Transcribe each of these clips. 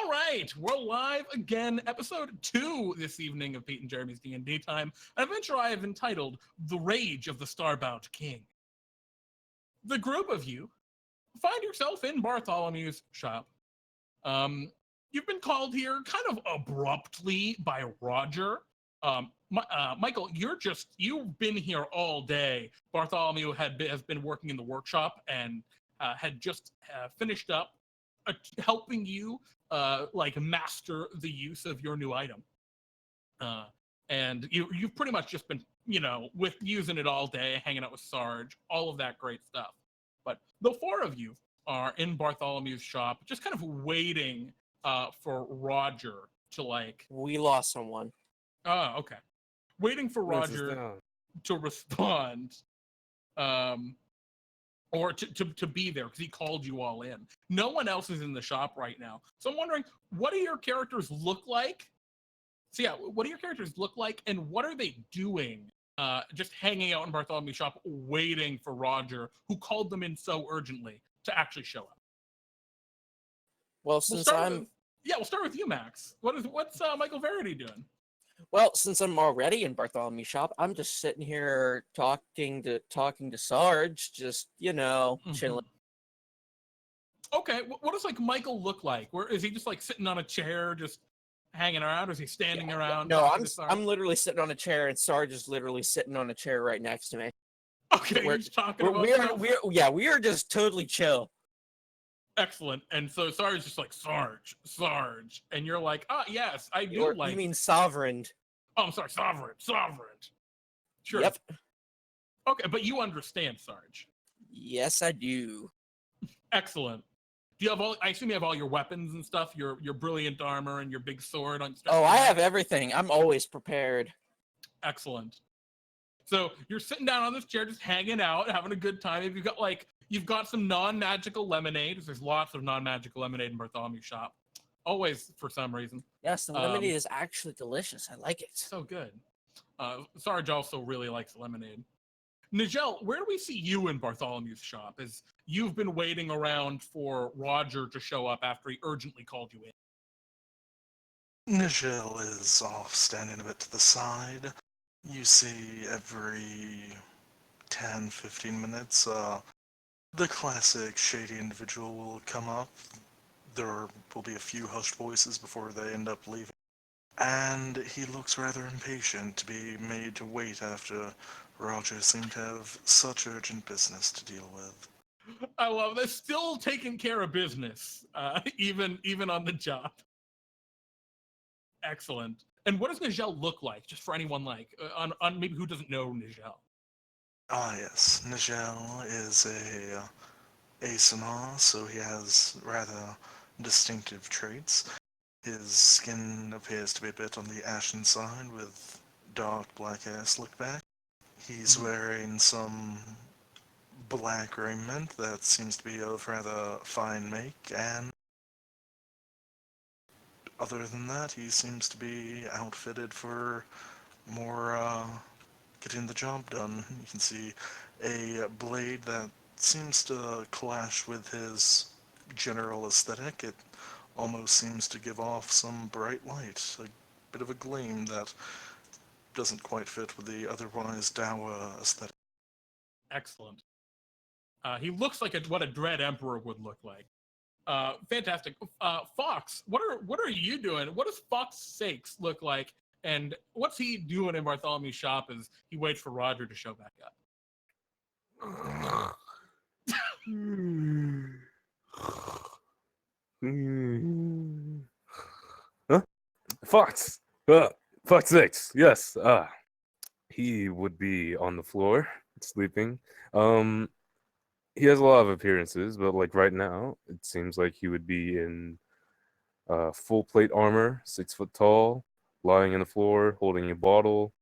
All right, we're live again, episode 2 this evening of Pete and Jeremy's DnDTime, an adventure I have entitled The Rage of the Starbound King. The group of you find yourself in Bartholomew's shop. You've been called here kind of abruptly by Roger. Michael, you've been here all day. Bartholomew has been working in the workshop and had just finished up helping you master the use of your new item. And you've pretty much just been, with using it all day, hanging out with Sarge, all of that great stuff. But the 4 of you are in Bartholomew's shop, just kind of waiting for Roger to We lost someone. Oh, okay. Waiting for Roger to respond. Or to be there, because he called you all in. No one else is in the shop right now. So I'm wondering, what do your characters look like? So yeah, what do your characters look like, and what are they doing just hanging out in Bartholomew's shop, waiting for Roger, who called them in so urgently, to actually show up? Well, we'll start with you, Max. What's Michael Verity doing? Well, since I'm already in Bartholomew's shop, I'm just sitting here talking to Sarge, just chilling. Okay, what does Michael look like? Where is he? Just sitting on a chair, just hanging around? Or is he standing around? No, I'm literally sitting on a chair, and Sarge is literally sitting on a chair right next to me. Okay, we're just talking about we are just totally chill. Excellent. And so Sarge is just Sarge. And you're like, yes, I do You mean Sovereign. Oh, I'm sorry, Sovereign. Sure. Yep. Okay, but you understand, Sarge. Yes, I do. Excellent. Do you have I assume you have all your weapons and stuff, your brilliant armor and your big sword on Oh, I have everything. I'm always prepared. Excellent. So you're sitting down on this chair, just hanging out, having a good time. If you've got some non-magical lemonade, because there's lots of non-magical lemonade in Bartholomew's shop. Always, for some reason. Yes, the lemonade is actually delicious. I like it. So good. Sarge also really likes lemonade. Nijel, where do we see you in Bartholomew's shop? As you've been waiting around for Roger to show up after he urgently called you in. Nijel is off standing a bit to the side. You see every 10-15 minutes, the classic shady individual will come up. There will be a few hushed voices before they end up leaving. And he looks rather impatient to be made to wait after Roger seemed to have such urgent business to deal with. I love this. Still taking care of business, even on the job. Excellent. And what does Nijel look like, just for anyone on maybe who doesn't know Nijel? Ah, yes. Nijel is a Asimar, so he has rather distinctive traits. His skin appears to be a bit on the ashen side, with dark black hair slicked back. He's wearing some black raiment that seems to be of rather fine make, and other than that, he seems to be outfitted for more getting the job done. You can see a blade that seems to clash with his general aesthetic. It almost seems to give off some bright light, a bit of a gleam that doesn't quite fit with the otherwise dour aesthetic. Excellent. He looks like what a Dread Emperor would look like. Fantastic. Fawkes, what are you doing? What does Fawkes Sakes look like? And what's he doing in Bartholomew's shop as he waits for Roger to show back up? Huh? Fawkes! Fawkes Sakes, yes. He would be on the floor, sleeping. He has a lot of appearances, but right now, it seems like he would be in full plate armor, 6 foot tall, lying on the floor, holding a bottle,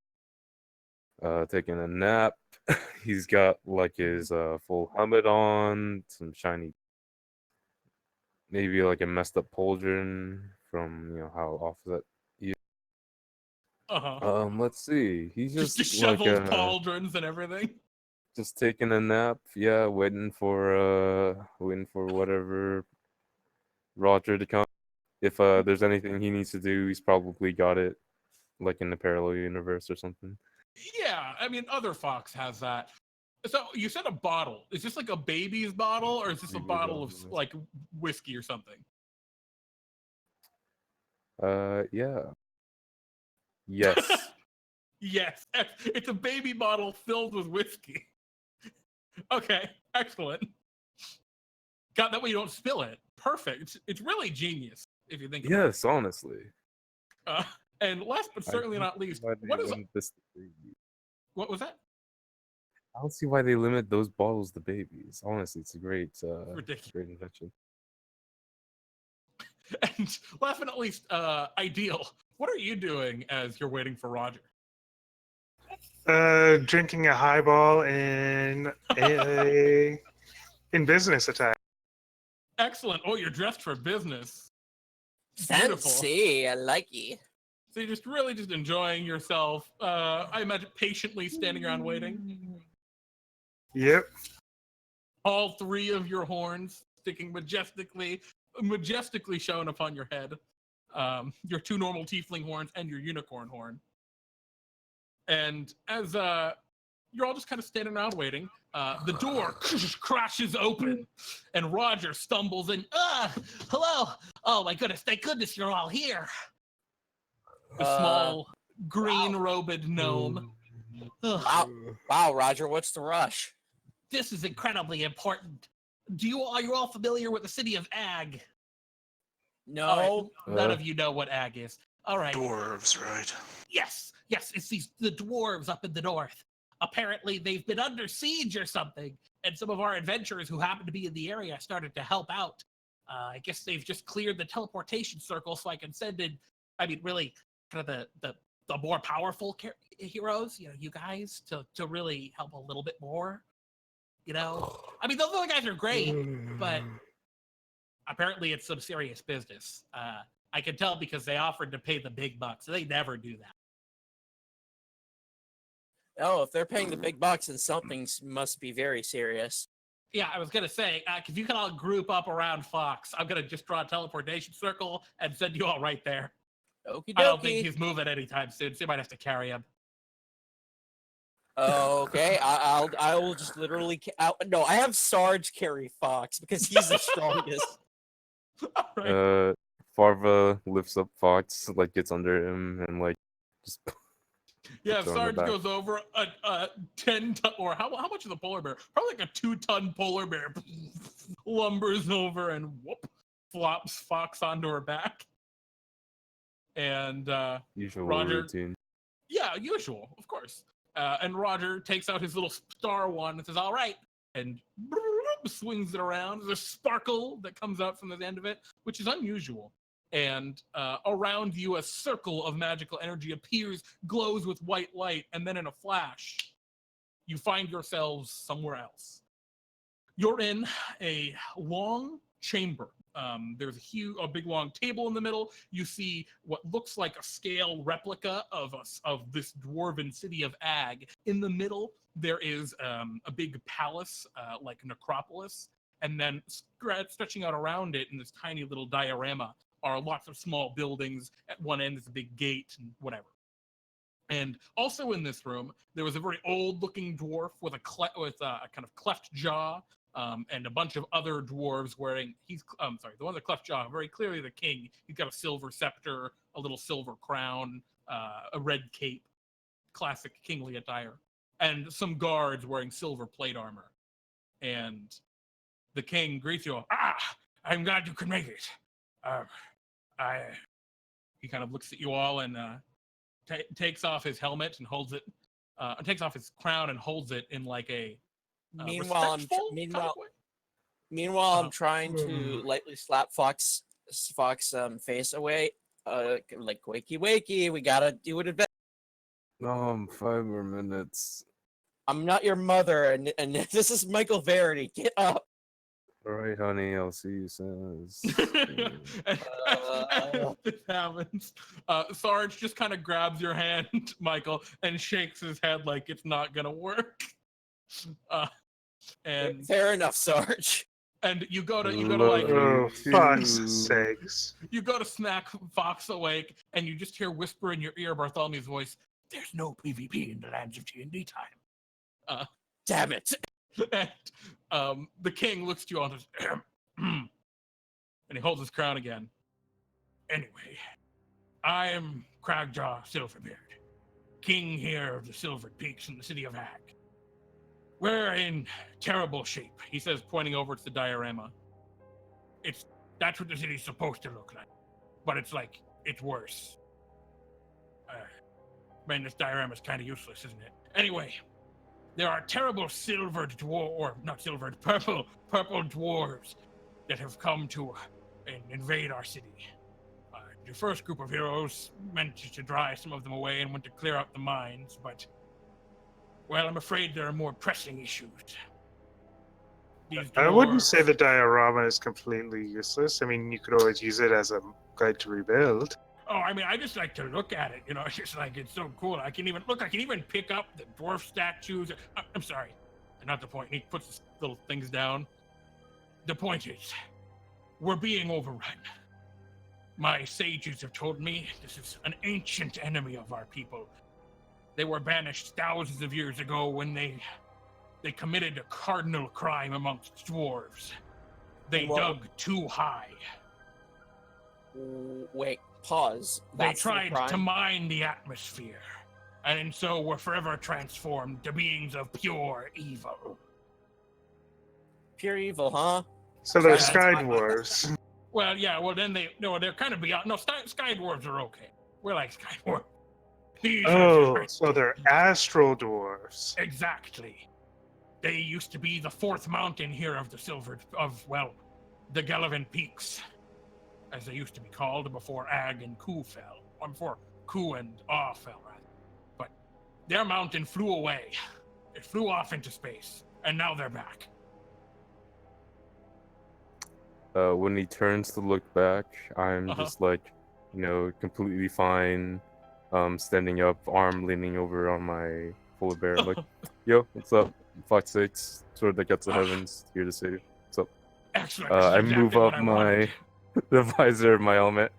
taking a nap. He's got his full helmet on, some shiny, maybe a messed up pauldron from how offset he is. Let's see. He's just disheveled pauldrons and everything. Just taking a nap, yeah, waiting for whatever Roger to come. If there's anything he needs to do, he's probably got it, like in the parallel universe or something. Yeah, I mean, other Fawkes has that. So you said a bottle. Is this like a baby's bottle, or is this a Baby bottle of bottle. like whiskey or something? Yeah. Yes. Yes, it's a baby bottle filled with whiskey. Okay, excellent. Got that way you don't spill it. Perfect. It's really genius if you think about it. Yes, honestly. And last but certainly not least, what is what was that? I don't see why they limit those bottles to babies. Honestly, it's a great, Ridiculous. great invention. And last but not least, Ideal. What are you doing as you're waiting for Roger? Drinking a highball in in business attack. Excellent. Oh, you're dressed for business. Beautiful. Fancy, I like you. So you're just really just enjoying yourself. I imagine patiently standing around waiting. Yep. All three of your horns sticking majestically shown upon your head. Your two normal tiefling horns and your unicorn horn. And as you're all just kind of standing around waiting, the door crashes open, and Roger stumbles in. Hello! Oh my goodness! Thank goodness you're all here. A small green-robed gnome. Wow, Roger, what's the rush? This is incredibly important. Are you all familiar with the city of Ag? No. All right, none of you know what Ag is. All right. Dwarves, right? Yes, it's the dwarves up in the north. Apparently, they've been under siege or something, and some of our adventurers who happen to be in the area started to help out. I guess they've just cleared the teleportation circle so I can send in, really, kind of the more powerful heroes, you guys, to really help a little bit more. Those other guys are great, but apparently it's some serious business. I can tell because they offered to pay the big bucks. They never do that. Oh, if they're paying the big bucks, then something must be very serious. Yeah, I was going to say, if you can all group up around Fawkes, I'm going to just draw a teleportation circle and send you all right there. Okie dokie. I don't think he's moving anytime soon, so you might have to carry him. Okay, I will just literally. No, I have Sarge carry Fawkes because he's the strongest. All right. Farva lifts up Fawkes, like gets under him, and like just. Yeah, throw him Sarge back. goes over a 10-ton, or how much is a polar bear? Probably like a 2-ton polar bear lumbers over and whoop, flops Fawkes onto her back. And Usual Roger, routine. Yeah, usual, of course. And Roger takes out his little star wand and says, all right, and swings it around. There's a sparkle that comes out from the end of it, which is unusual. And around you, a circle of magical energy appears, glows with white light, and then in a flash, you find yourselves somewhere else. You're in a long chamber. There's a big long table in the middle. You see what looks like a scale replica of this dwarven city of Ag. In the middle, there is a big palace, like necropolis, and then stretching out around it in this tiny little diorama are lots of small buildings. At one end is a big gate and whatever. And also in this room, there was a very old-looking dwarf with a kind of cleft jaw, and a bunch of other dwarves wearing. The one with the cleft jaw, very clearly the king. He's got a silver scepter, a little silver crown, a red cape, classic kingly attire, and some guards wearing silver plate armor. And the king greets you. I'm glad you could make it. He kind of looks at you all and takes off his helmet and holds it. Takes off his crown and holds it in like a. Meanwhile, I'm trying to lightly slap Fawkes' face away. Like wakey, we gotta do it. 5 more minutes. I'm not your mother, and this is Michael Verity. Get up. All right, honey, I'll see you soon. As this happens, Sarge just kind of grabs your hand, Michael, and shakes his head like it's not gonna work. And fair enough, Sarge. And you go to Love Oh, you fuck's too. sakes. you go to smack Fawkes awake, and you just hear whisper in your ear Bartholomew's voice, "There's no PvP in the lands of D&D time." Damn it. And the king looks at you all and says, and he holds his crown again. "Anyway, I'm Cragjaw Silverbeard, king here of the Silvered Peaks in the city of Hag. We're in terrible shape," he says, pointing over to the diorama. That's what the city's supposed to look like, but it's worse. Man, this diorama's kind of useless, isn't it? Anyway, there are terrible purple dwarves that have come to invade our city. The first group of heroes managed to drive some of them away and went to clear up the mines, but, well, I'm afraid there are more pressing issues. These I wouldn't say dwarves- the diorama is completely useless. I mean, you could always use it as a guide to rebuild. Oh, I mean, I just like to look at it. It's just it's so cool. I can even pick up the dwarf statues. I'm sorry, not the point. He puts his little things down. The point is, we're being overrun. My sages have told me this is an ancient enemy of our people. They were banished thousands of years ago when they committed a cardinal crime amongst dwarves. They dug too high. Wait, pause. They tried to mine the atmosphere, and so were forever transformed to beings of pure evil. Pure evil, huh? So they're That's sky my- dwarves. Well, yeah, then they're kind of beyond. No, sky dwarves are okay. We're like sky dwarves. These are Oh, different. so they're astral dwarves. Exactly. They used to be the fourth mountain here of the the Gilded Peaks, as they used to be called before Ag and Ku fell. Or before Ku and Aw fell, rather. But their mountain flew away. It flew off into space, and now they're back. When he turns to look back, I'm just completely fine. Standing up, arm leaning over on my polar bear, like, "Yo, what's up? 5'6", sword that gets the heavens, here to save you. What's up?" Excellent. I That's move exactly what up I wanted. the visor of my helmet.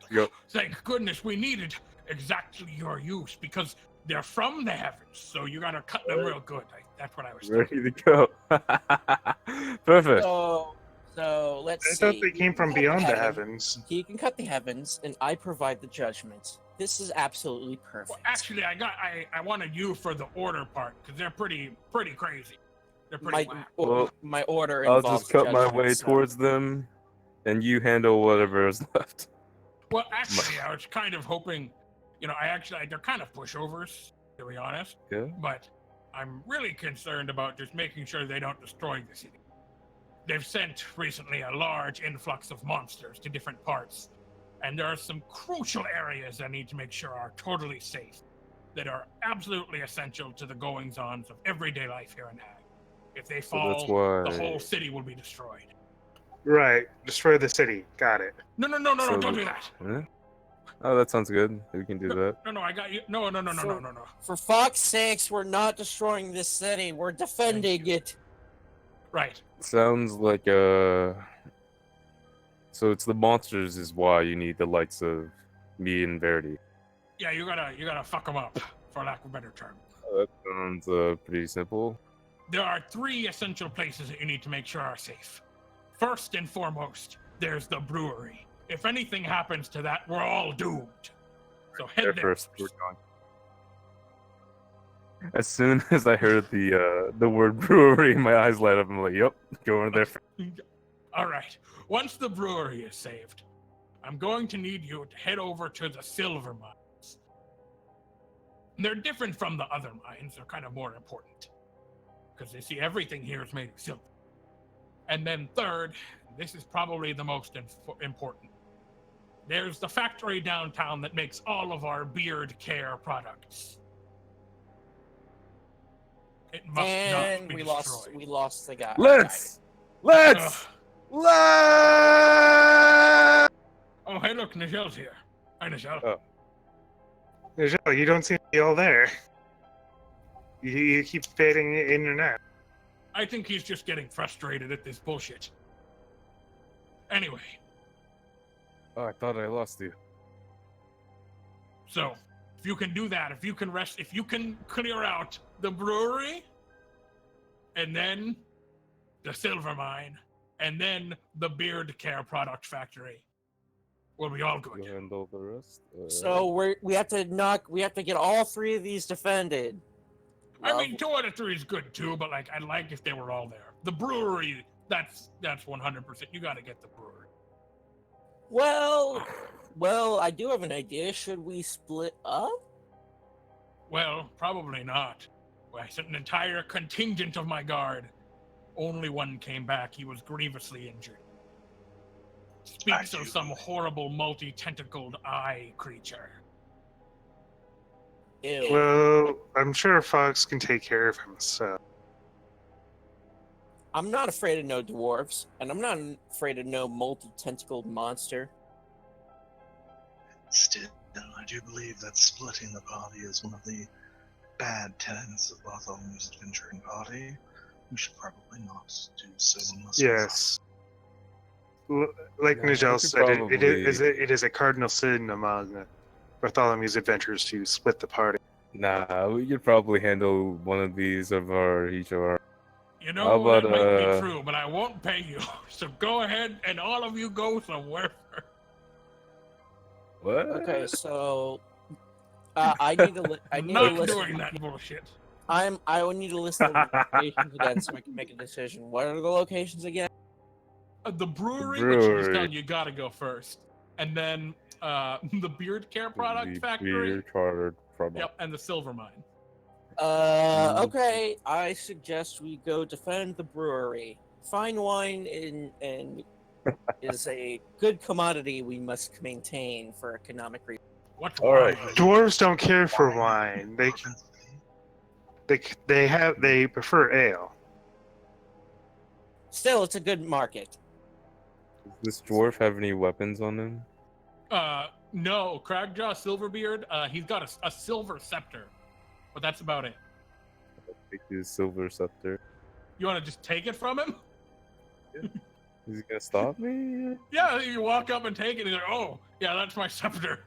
Go. Thank goodness we needed exactly your use, because they're from the heavens, so you gotta cut them real good. That's what I was thinking. Ready to go. Perfect. So let's I see. thought they came from Cut the beyond the heavens. heavens. He can cut the heavens, and I provide the judgment. This is absolutely perfect. Well, actually, I wanted you for the order part, because they're pretty crazy. They're pretty whack. My order I'll involves just cut my judgment, way so- towards them, and you handle whatever is left. Well, actually, I was kind of hoping, they're kind of pushovers, to be honest. Yeah. But I'm really concerned about just making sure they don't destroy the city. They've sent recently a large influx of monsters to different parts, and there are some crucial areas I need to make sure are totally safe, that are absolutely essential to the goings-ons of everyday life here in Hag. If they So that's fall, the why- whole city will be destroyed. Right. Destroy the city. Got it. No, So don't the- do that. Huh? Oh, that sounds good. We can do that. No, I got you. No. For fuck's sakes, we're not destroying this city. We're defending it. Right. Sounds like So it's the monsters is why you need the likes of me and Verity. Yeah, you gotta fuck them up, for lack of a better term. That sounds pretty simple. There are 3 essential places that you need to make sure are safe. First and foremost, there's the brewery. If anything happens to that, we're all doomed. So head There there first. We're going. As soon as I heard the word brewery, my eyes light up. I'm like, "Yep, going there." All right. Once the brewery is saved, I'm going to need you to head over to the silver mines. They're different from the other mines. They're kind of more important, because you see, everything here is made of silver. And then third, this is probably the most important. There's the factory downtown that makes all of our beard care products. It must And not be we destroyed. lost the guy. Let's. Ugh. Oh, hey, look, Nijel's here. Hi, Nijel. Oh. Nijel, you don't seem to be all there. You keep fading in and out. I think he's just getting frustrated at this bullshit. Anyway, Oh, I thought I lost you. so if you can do that, if you can clear out the brewery, and then the silver mine, and then the beard care product factory, we'll be all good. You handle the rest. So we have to get all 3 of these defended. I mean, 2 out of 3 is good too, but like, I'd like if they were all there. The brewery, that's 100%. You got to get the brewery. Well, I do have an idea. Should we split up? Well, probably not. I sent an entire contingent of my guard. Only one came back. He was grievously injured. Speaks of some horrible multi-tentacled eye creature. Ew. Well, I'm sure Fawkes can take care of himself. I'm not afraid of no dwarves, and I'm not afraid of no multi-tentacled monster. Still, I do believe that splitting the party is one of the bad tenets of Bartholomew's adventuring party. We should probably not do so unless Yes. Like Yeah, we Nijel could said, probably- it is a cardinal sin among Bartholomew's adventures to split the party. Nah, we could probably handle one of these each of our. You know, How about, that might be true, but I won't pay you. So go ahead and all of you go somewhere. What? Okay, so I need to. I need to Not list. doing that bullshit. I will need to list the locations again so I can make a decision. What are the locations again? The brewery, The which you brewery. tell you gotta go first, and then the beard care product The factory. beer chartered product. Yep, and the silver mine. Okay. I suggest we go defend the brewery. Fine wine is a good commodity we must maintain for economic reasons. What? All right. wine? Dwarves don't care for wine. They prefer ale. Still, it's a good market. Does this dwarf have any weapons on him? No, Cragjaw Silverbeard. He's got a silver scepter, but that's about it. Take his silver scepter. You want to just take it from him? Is he gonna stop me? Yeah, you walk up and take it, and you're like, oh, yeah, that's my scepter.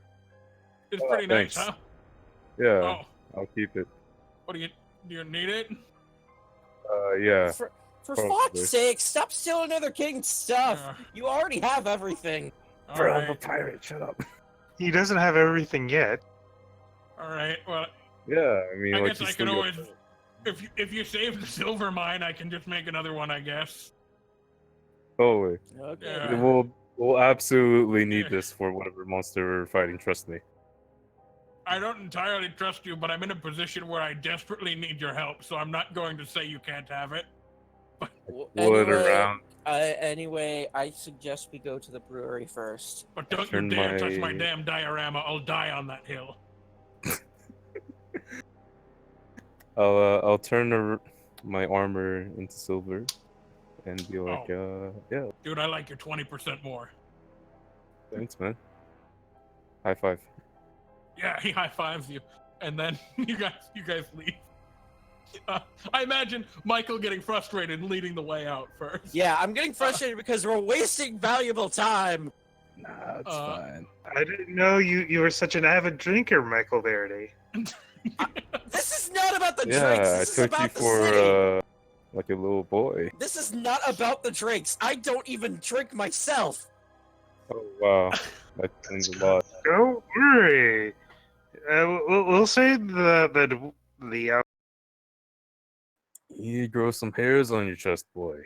It's Oh, pretty thanks. nice, huh? Yeah, Oh, I'll keep it. what do you need it? Yeah. For probably. fuck's sake, stop stealing other king's stuff. Uh, You already have everything. all Bro, I'm a right, pirate. Shut up. He doesn't have everything yet. all right. Well, Yeah, I mean, I like guess you I still could got- always, if you save the silver mine, I can just make another one, I guess. Totally. Okay. Yeah. We'll absolutely need this for whatever monster we're fighting. Trust me. I don't entirely trust you, but I'm in a position where I desperately need your help, so I'm not going to say you can't have it. Wood around. Anyway, I suggest we go to the brewery first. But don't you Turn dare touch my my- damn diorama. I'll die on that hill. I'll turn my armor into silver, and be like, yeah, Dude, I like your 20% more. thanks, man. High five. Yeah, he high fives you, and then you guys leave. I imagine Michael getting frustrated and leading the way out first. Yeah, I'm getting frustrated because we're wasting valuable time. Nah, it's Uh, fine. I didn't know you were such an avid drinker, Michael Verity. This is not about the drinks. Yeah, I This is took you about the for city. like a little boy. This is not about the drinks. I don't even drink myself. Oh wow, that means a lot. Don't worry. We'll save the You need to grow some hairs on your chest, boy.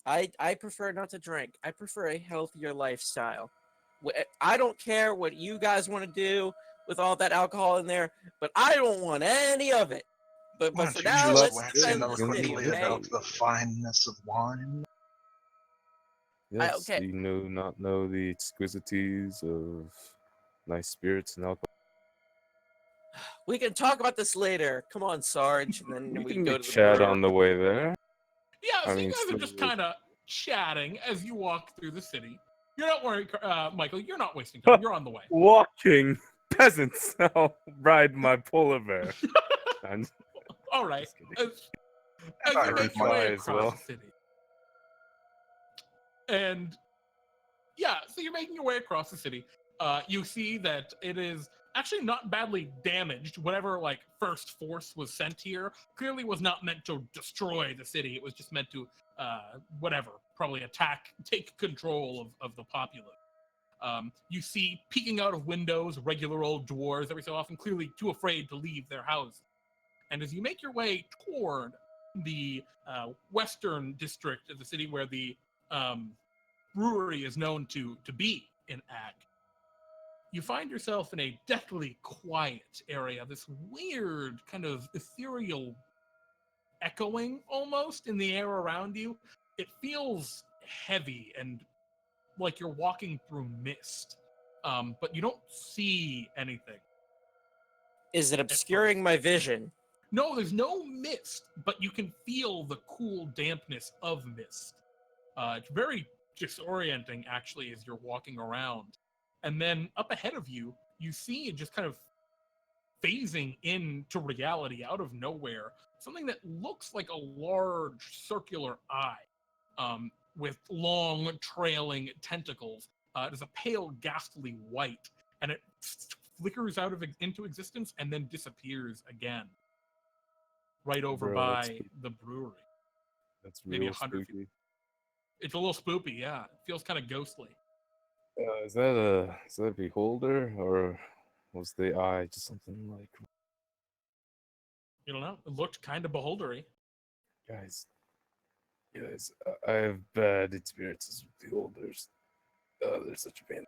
I prefer not to drink. I prefer a healthier lifestyle. I don't care what you guys want to do with all that alcohol in there, but I don't want any of it. But Why for don't now, you let's just wax defend the city, eloquently okay? about the fineness of wine? Yes, okay. you not know the exquisities of nice spirits and alcohol. We can talk about this later. Come on, Sarge, and then We we can go to the chat brewery. on the way there. Yeah, so I you mean, guys are still just would- kind of chatting as you walk through the city. You're not worried, Michael. You're not wasting time. You're on the way. Walking peasants. I'll ride my polar bear. I'm All right. just kidding. as I you read make your my way as across well. the city. And yeah, so you're making your way across the city. You see that it is actually not badly damaged. Whatever like first force was sent here clearly was not meant to destroy the city. It was just meant to whatever, probably attack, take control of the populace. You see peeking out of windows regular old dwarves every so often, clearly too afraid to leave their houses. And as you make your way toward the western district of the city where the brewery is known to be in Ag, you find yourself in a deathly quiet area, this weird kind of ethereal echoing almost in the air around you. It feels heavy and like you're walking through mist, but you don't see anything. Is it obscuring my vision? No, there's no mist, but you can feel the cool dampness of mist. It's very disorienting, actually, as you're walking around. And then up ahead of you, you see it just kind of phasing into reality out of nowhere, something that looks like a large circular eye with long trailing tentacles. It is a pale, ghastly white, and it flickers out of into existence and then disappears again, right over Bro, by the brewery. that's Maybe real 100 feet. spooky. It's a little spoopy, yeah. It feels kind of ghostly. Is that a beholder or was the eye just something like You don't know. It looked kind of beholdery. guys? Guys, I have bad experiences with beholders. They're such a pain.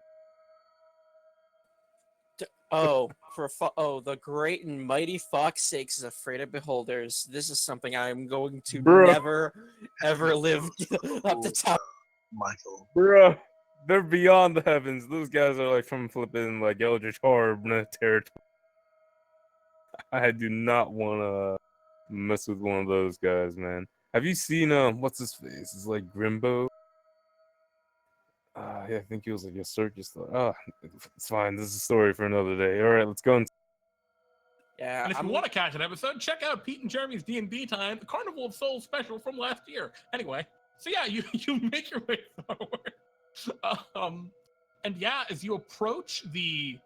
Oh, the great and mighty Fawkes sakes is afraid of beholders. This is something I'm going to Bruh. never, ever live up to top. Michael. Bruh, they're beyond the heavens. Those guys are like from flipping like Eldritch Horror territory. I do not want to mess with one of those guys, man. Have you seen what's his face? It's like Grimbo. Yeah, I think he was like a circus. It's fine. This is a story for another day. All right, let's go. Yeah, And if you want to catch an episode, check out Pete and Jeremy's D&D Time, the Carnival of Souls special from last year. Anyway, so yeah, you make your way forward. And yeah, as you approach the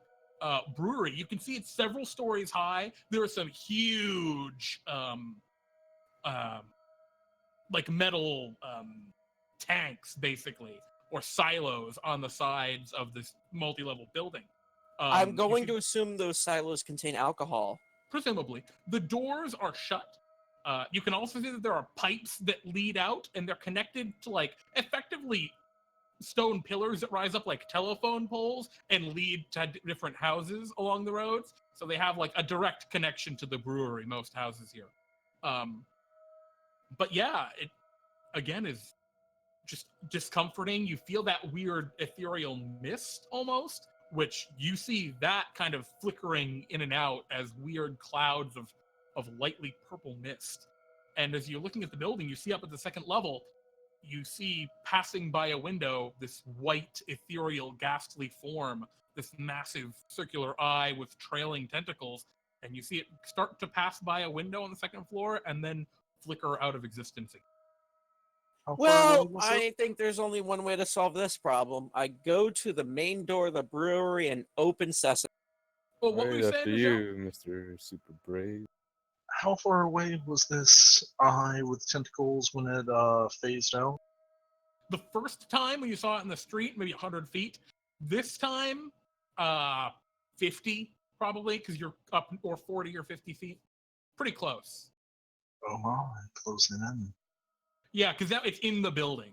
brewery, you can see it's several stories high. There are some huge like metal tanks, basically, or silos on the sides of this multi-level building. I'm going to assume those silos contain alcohol. Presumably. The doors are shut. You can also see that there are pipes that lead out, and they're connected to, like, effectively stone pillars that rise up like telephone poles and lead to different houses along the roads. So they have, like, a direct connection to the brewery, most houses here. But yeah, it, again, is just discomforting. You feel that weird ethereal mist almost, which you see that kind of flickering in and out as weird clouds of lightly purple mist. And as you're looking at the building, you see up at the second level, you see passing by a window this white, ethereal, ghastly form, this massive circular eye with trailing tentacles, and you see it start to pass by a window on the second floor and then flicker out of existence again. How far Well, away was it? I think there's only one way to solve this problem. I go to the main door of the brewery and open sesame. Well, what were Right you after saying, Nijel? you, Mr. Super Brave. How far away was this eye with tentacles when it phased out? The first time when you saw it in the street, maybe 100 feet. This time, 50 probably, because you're up, or 40 or 50 feet. Pretty close. Oh my, closing in. Yeah, because now it's in the building.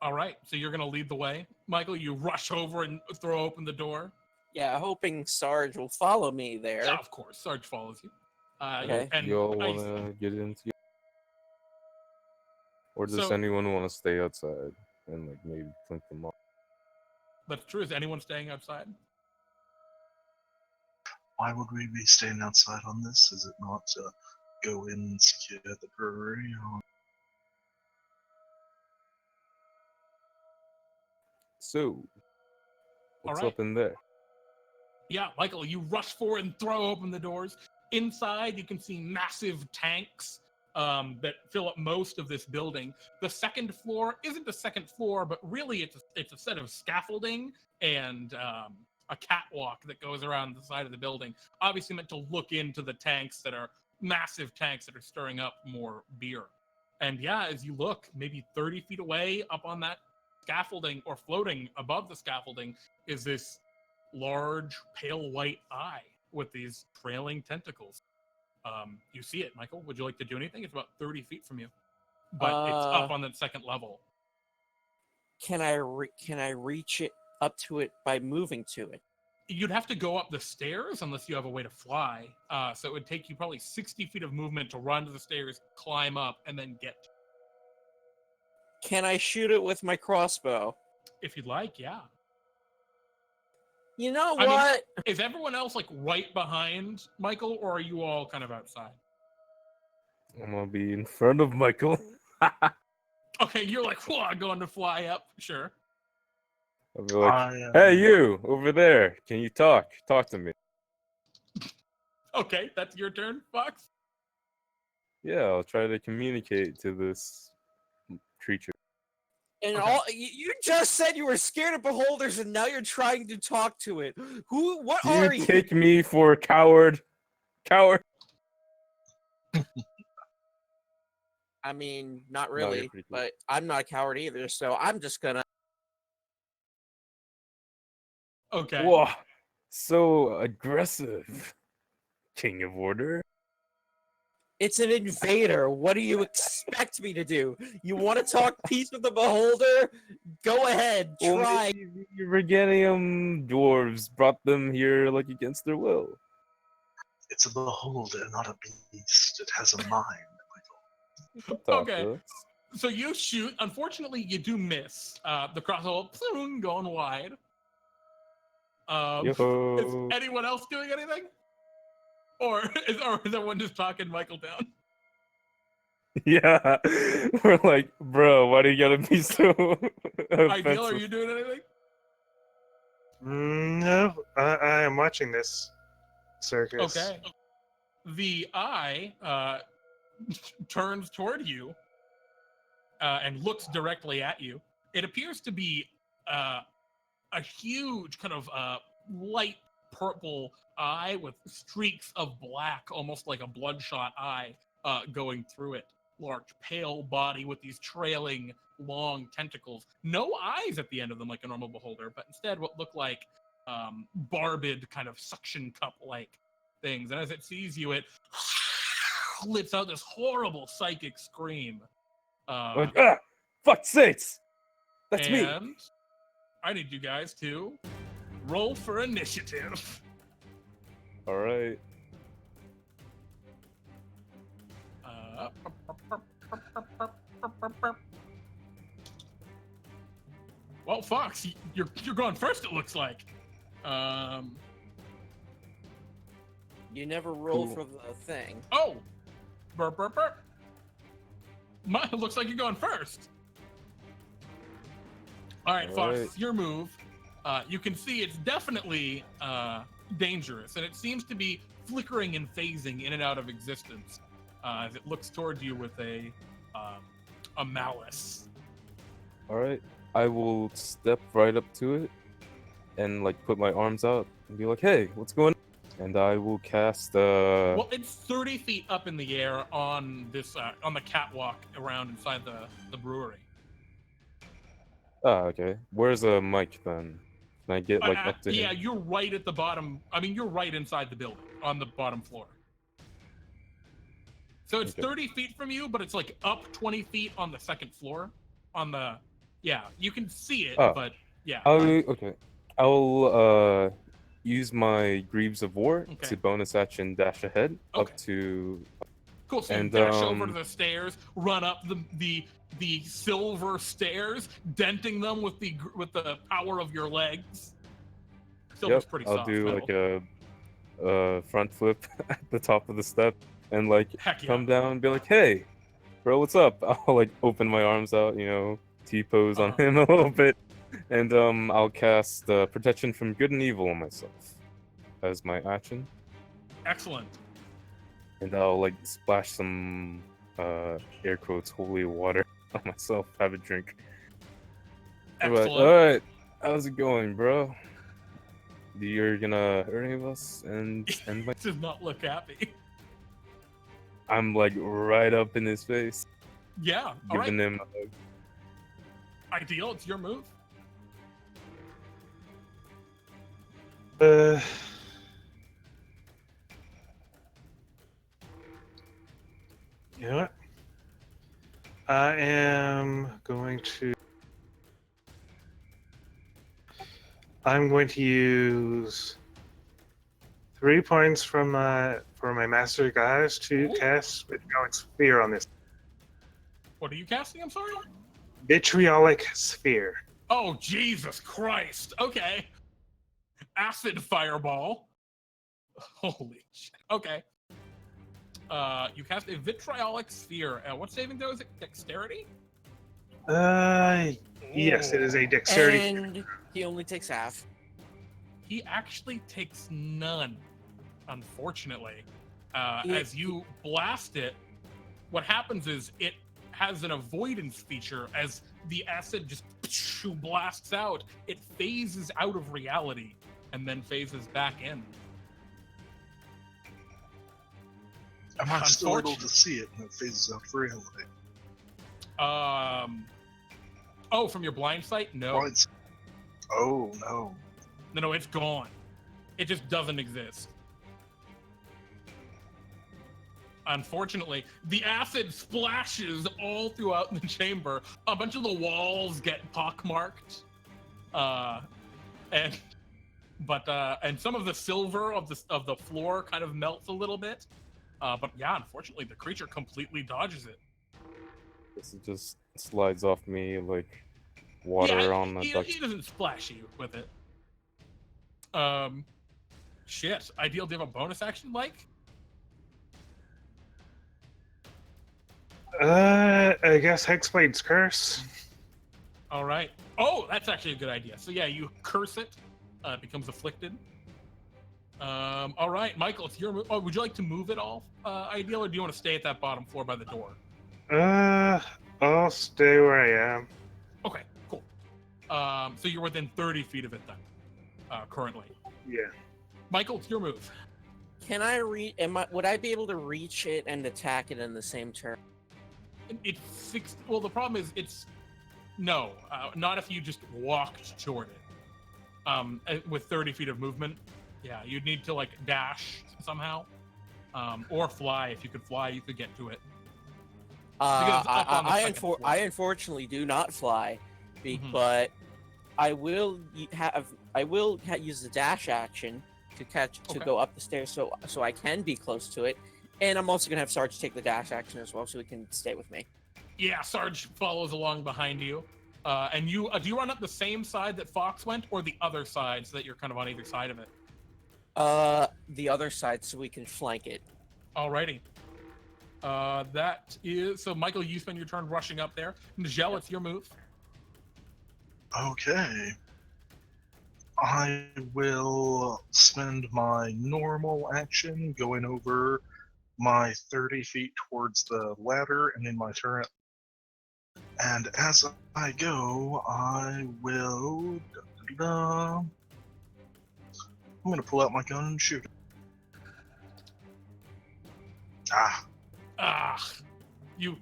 All right, so you're going to lead the way. Michael, you rush over and throw open the door. Yeah, hoping Sarge will follow me there. Yeah, of course, Sarge follows you. Okay. And You all want to get into, or does So- anyone want to stay outside and like maybe clink them off? That's true. Is anyone staying outside? Why would we be staying outside on this? Is it not to go in and secure the brewery? Or... So, what's right. up in there? Yeah, Michael, you rush forward and throw open the doors. Inside, you can see massive tanks that fill up most of this building. The second floor isn't a second floor, but really it's a set of scaffolding and a catwalk that goes around the side of the building, obviously meant to look into the tanks that are massive tanks that are stirring up more beer. And yeah, as you look, maybe 30 feet away up on that scaffolding or floating above the scaffolding is this large pale white eye with these trailing tentacles. You see it, Michael. Would you like to do anything? It's about 30 feet from you, but it's up on the second level. Can I reach it up to it by moving to it? You'd have to go up the stairs unless you have a way to fly. So it would take you probably 60 feet of movement to run to the stairs, climb up, and then get. Can I shoot it with my crossbow? If you'd like, yeah. You know I mean, what? is everyone else like right behind Michael, or are you all kind of outside? I'm gonna be in front of Michael. Okay, you're like, whoa, going to fly up. Sure. I'll be like, I am, hey, you over there, can you talk? Talk to me. Okay, that's your turn, Fox. Yeah, I'll try to communicate to this creature. And Okay. all you just said you were scared of beholders, and now you're trying to talk to it. Who? What Do are you you? take me for a coward? Coward? I mean, not No, you're really, pretty cool. but I'm not a coward either. So I'm just gonna. Okay. Whoa, so aggressive. King of Order. It's an invader. What do you expect me to do? You want to talk peace with the beholder? Go ahead, Well, try. maybe the regenium dwarves brought them here like against their will. it's a beholder, not a beast. It has a mind. Talk Okay. to us. So you shoot. Unfortunately, you do miss. The crossbow ploong, going wide. Is Yo. anyone else doing anything? Or is everyone just talking Michael down? Yeah. We're like, bro, why do you gotta be so Ideal, are offensive? you doing anything? No, I am watching this circus. Okay. The eye turns toward you and looks directly at you. It appears to be a huge kind of light purple eye with streaks of black, almost like a bloodshot eye going through it. Large, pale body with these trailing, long tentacles. No eyes at the end of them like a normal beholder, but instead what look like barbed kind of suction cup-like things. And as it sees you, it lets out this horrible psychic scream. Like, fuck sakes! That's me! And I need you guys to roll for initiative. Alright. Well, Fox, you're going first. It looks like. You never roll Cool. for the thing. Oh, burp, burp, burp. It looks like you're going first. All right, Fox, Alright. it's your move. You can see it's definitely dangerous, and it seems to be flickering and phasing in and out of existence as it looks toward you with a malice. Alright. I will step right up to it and like put my arms out and be like, hey, what's going on? And I will cast Well, it's 30 feet up in the air on this on the catwalk around inside the brewery. okay. Where's a mic then? Can I get like up to Yeah, him? you're right at the bottom. I mean, you're right inside the building on the bottom floor. So it's Okay. 30 feet from you, but it's like up 20 feet on the second floor. On the, yeah, you can see it, Oh. but yeah. Okay. I'll use my Greaves of War Okay. to bonus action dash ahead Okay. up to Cool. So you and, dash over to the stairs, run up the silver stairs, denting them with the power of your legs. Silver's pretty I'll soft. do metal. like a front flip at the top of the step and like Heck yeah. come down and be like, hey, bro, what's up? I'll like open my arms out, T-pose on Uh-huh. him a little bit. And I'll cast Protection from Good and Evil on myself as my action. Excellent. and I'll like splash some air quotes holy water on myself. Have a drink. I'm like, Excellent. all right, how's it going, bro? You're gonna hurt any of us and my. Does not look happy. I'm like right up in his face, Yeah. All right. giving him. Ideal. It's your move. You know what? I am going to. I'm going to use 3 points from for my master guys to Ooh. cast vitriolic sphere on this. What are you casting? I'm sorry. Vitriolic sphere. Oh, Jesus Christ. Okay. Acid fireball. Holy shit. Okay. You cast a vitriolic sphere. What saving throw is it? Dexterity? Yes, it is a dexterity. And he only takes half. He actually takes none, unfortunately. Yeah. As you blast it, what happens is it has an avoidance feature. As the acid just blasts out, it phases out of reality and then phases back in. Am I still able to see it when it phases out for reality? Oh, from your blind sight? No. Oh, no. No, it's gone. It just doesn't exist. Unfortunately, the acid splashes all throughout the chamber. A bunch of the walls get pockmarked. And some of the silver of the floor kind of melts a little bit. But yeah, unfortunately, the creature completely dodges it. This just slides off me like water on a duck. He doesn't splash you with it. Shit. Ideal, do you have a bonus action, like? I guess Hexblade's Curse. All right. Oh, that's actually a good idea. So yeah, you curse it. It becomes afflicted. All right, Michael, it's your move. Oh, would you like to move it all, Ideal, or do you want to stay at that bottom floor by the door? I'll stay where I am. Okay, cool. So you're within 30 feet of it then, currently. Yeah. Michael, it's your move. Can I would I be able to reach it and attack it in the same turn? It's 6. Well, the problem is no, not if you just walked toward it. With 30 feet of movement, yeah, you'd need to like dash somehow, or fly. If you could fly, you could get to it. I unfortunately do not fly, but I will use the dash action to go up the stairs, so I can be close to it, and I'm also gonna have Sarge take the dash action as well, so he can stay with me. Yeah, Sarge follows along behind you, and you do you run up the same side that Fawkes went, or the other side, so that you're kind of on either side of it? The other side, so we can flank it. Alrighty. That is so. Michael, you spend your turn rushing up there. Nijel, it's your move. Okay. I will spend my normal action going over my 30 feet towards the ladder and in my turret. And as I go, I will. I'm going to pull out my gun and shoot it. You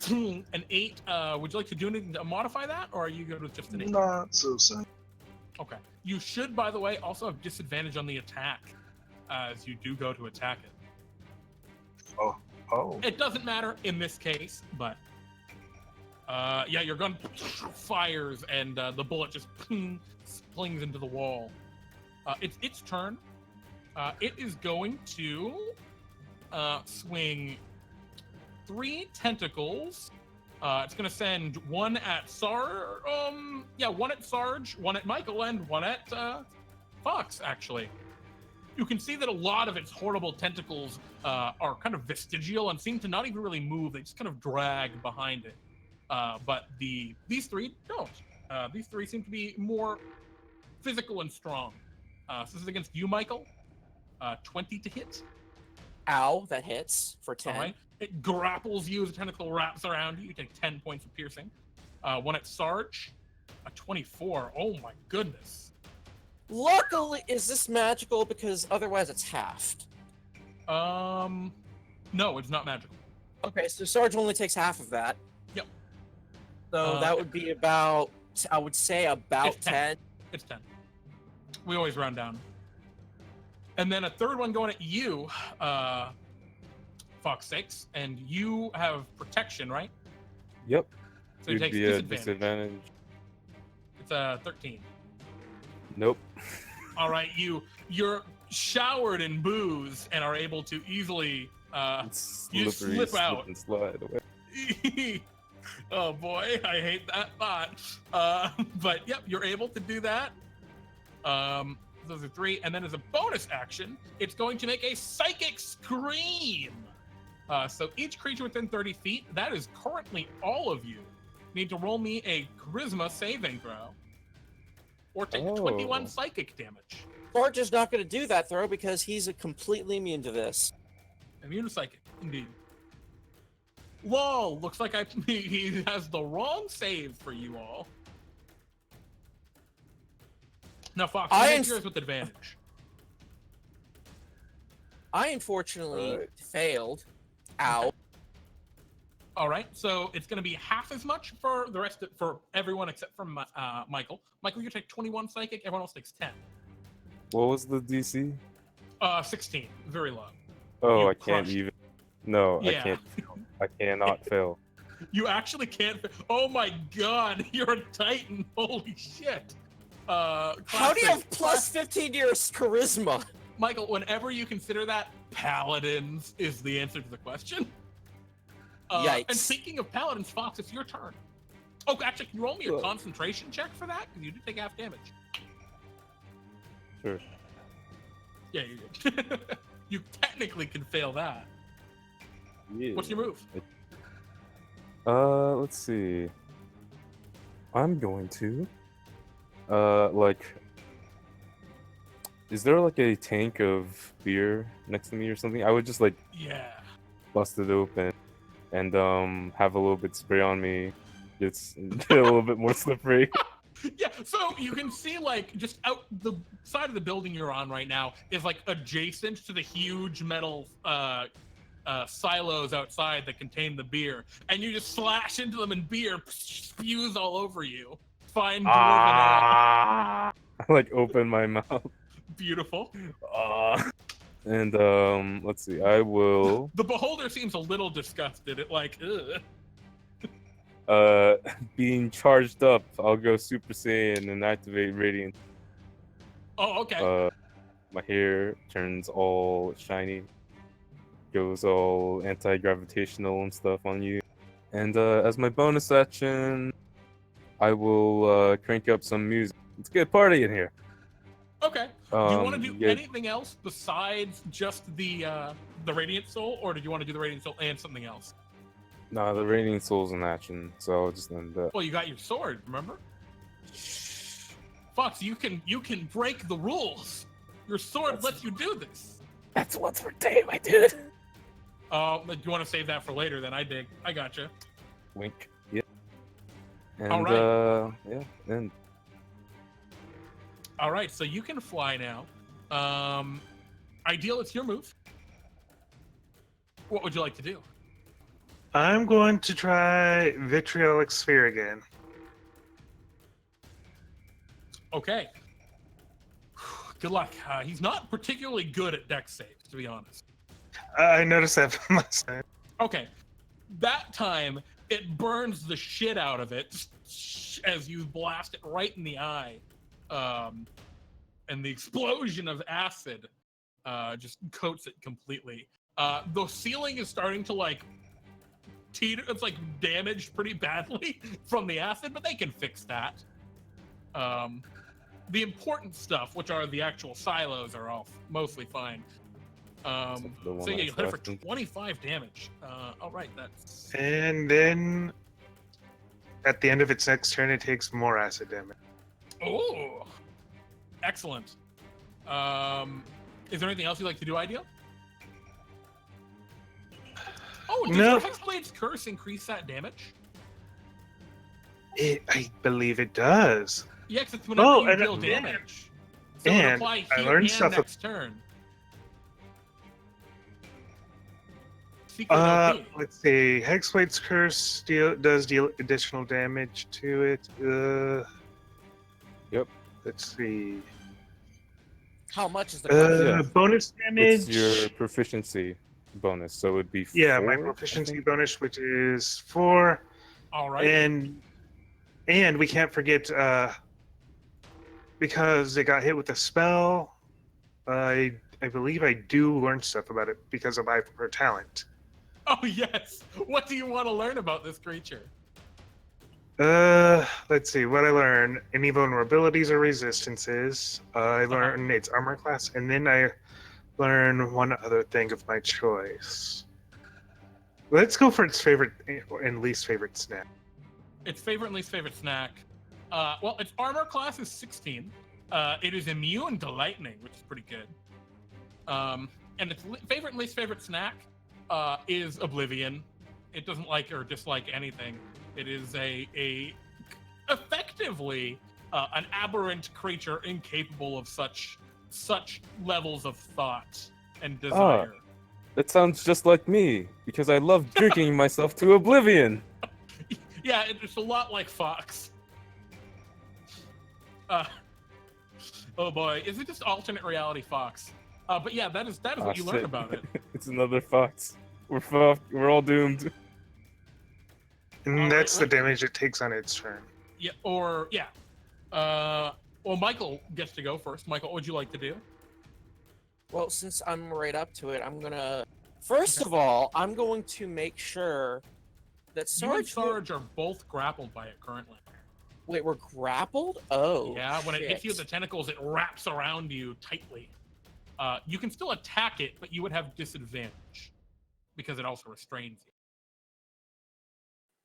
an 8. Would you like to do anything to modify that, or are you good with just an 8? Not so simple. Okay. You should, by the way, also have disadvantage on the attack, as you do go to attack it. Oh. It doesn't matter in this case, but yeah, your gun fires and the bullet just slings into the wall. It's its turn. It is going to swing 3 tentacles. It's going to send one at one at Sarge, one at Michael, and one at Fawkes, actually. You can see that a lot of its horrible tentacles are kind of vestigial and seem to not even really move. They just kind of drag behind it. But these 3 don't. These 3 seem to be more physical and strong. So this is against you, Michael. 20 to hit. Ow, that hits for 10. All right. It grapples you as a tentacle wraps around you. You take 10 points of piercing. One at Sarge, a 24. Oh my goodness. Luckily, is this magical? Because otherwise it's halved. No, it's not magical. Okay, so Sarge only takes half of that. Yep. So that would be about, I would say about It's 10. 10. It's 10. We always round down. And then a third one going at you, Fawkes 6, and you have protection, right? Yep. So you It'd take be a disadvantage. disadvantage. It's a 13. Nope. All right, you're showered in booze and are able to easily It's you slippery, slip out. and slide away. Oh boy, I hate that thought. But yep, you're able to do that. Those are 3, and then as a bonus action, it's going to make a psychic scream. So each creature within 30 feet, that is currently all of you, need to roll me a charisma saving throw, or take 21 Oh. psychic damage. Sarge is not going to do that throw because he's completely immune to this. Immune to psychic, indeed. Whoa, looks like he has the wrong save for you all. Now, Fawkes, you make yours with advantage. I unfortunately Alright. failed. Ow. All right, so it's going to be half as much for the rest for everyone except for Michael. Michael, you take 21 psychic. Everyone else takes 10. What was the DC? 16, very low. Oh, You I can't crushed. even. No, Yeah. I can't. I cannot fail. You actually can't. Oh my God, you're a Titan! Holy shit! How do you Classic- have plus 15 to your charisma? Michael, whenever you consider that, Paladins is the answer to the question. Yikes. And speaking of Paladins, Fawkes, it's your turn. Oh, actually, can you roll me a Sure. concentration check for that? Because you did take half damage. Sure. Yeah, you did. You technically can fail that. Yeah. What's your move? Let's see. I'm going to. Like. Is there like a tank of beer next to me or something? I would just like Yeah. bust it open and have a little bit spray on me. It's a little bit more slippery. Yeah, so you can see like just out the side of the building you're on right now is like adjacent to the huge metal silos outside that contain the beer, and you just slash into them and beer spews all over you. Fine dwarven I like open my mouth. ale. Beautiful. And let's see. I will The beholder seems a little disgusted. It like, ugh. being charged up. I'll go Super Saiyan and activate Radiant. Oh, okay. My hair turns all shiny, goes all anti-gravitational and stuff on you. And as my bonus action, I will crank up some music. It's a good party in here. Okay. Do you want to do yeah, anything else besides just the Radiant Soul, or did you want to do the Radiant Soul and something else? No, the Radiant Soul's in action, so I'll just end that. Well, you got your sword, remember? Fawkes, you can break the rules. Your sword lets you do this. That's what's for day, my dude. Do you want to save that for later? Then I gotcha. Wink. Yeah. And All right. yeah, and All right, so you can fly now. Ideal, it's your move. What would you like to do? I'm going to try Vitriolic Sphere again. Okay. Good luck. He's not particularly good at dex saves, to be honest. I noticed that from last time. Okay. That time, it burns the shit out of it as you blast it right in the eye. And the explosion of acid just coats it completely. The ceiling is starting to like teeter. It's like damaged pretty badly from the acid, but they can fix that. The important stuff, which are the actual silos, are all mostly fine. So yeah, you hit it for 25 damage. All right, that's. And then at the end of its next turn, it takes more acid damage. Oh, excellent. Is there anything else you'd like to do, Ideal? Oh, does No. your Hexblade's Curse increase that damage? I believe it does. Yeah, 'cause it's whenever Oh, you and- deal damage. So it and apply I here learned and stuff next turn. Secret OP. Let's see. Hexblade's Curse does deal additional damage to it. Yep. Let's see. How much is the question? Yeah. Bonus damage. It's your proficiency bonus, so it'd be 4. Yeah, my I proficiency think. bonus, which is 4, All right. and we can't forget because it got hit with a spell. I believe I do learn stuff about it because of her talent. Oh yes. What do you want to learn about this creature? Let's see what I learn. Any vulnerabilities or resistances. I learn its armor class, and then I learn one other thing of my choice. Let's go for its favorite and least favorite snack. Its favorite and least favorite snack. Well, its armor class is 16. It is immune to lightning, which is pretty good. And its favorite and least favorite snack is Oblivion. It doesn't like or dislike anything. It is effectively an aberrant creature incapable of such levels of thought and desire. That sounds just like me, because I love drinking myself to oblivion. Yeah, it's a lot like Fawkes. Oh boy, is it just alternate reality Fawkes? But yeah, that is what you learn Shit. about it. It's another Fox. We're fucked. We're all doomed. And All that's right, the damage it takes on its turn. Yeah, well, Michael gets to go first. Michael, what would you like to do? Well, since I'm right up to it, I'm gonna. First of all, I'm going to make sure that You and Sarge. Sarge are both grappled by it currently. Wait, we're grappled? Oh. Yeah, when it hits you with the shit. tentacles, it wraps around you tightly. You can still attack it, but you would have disadvantage because it also restrains you.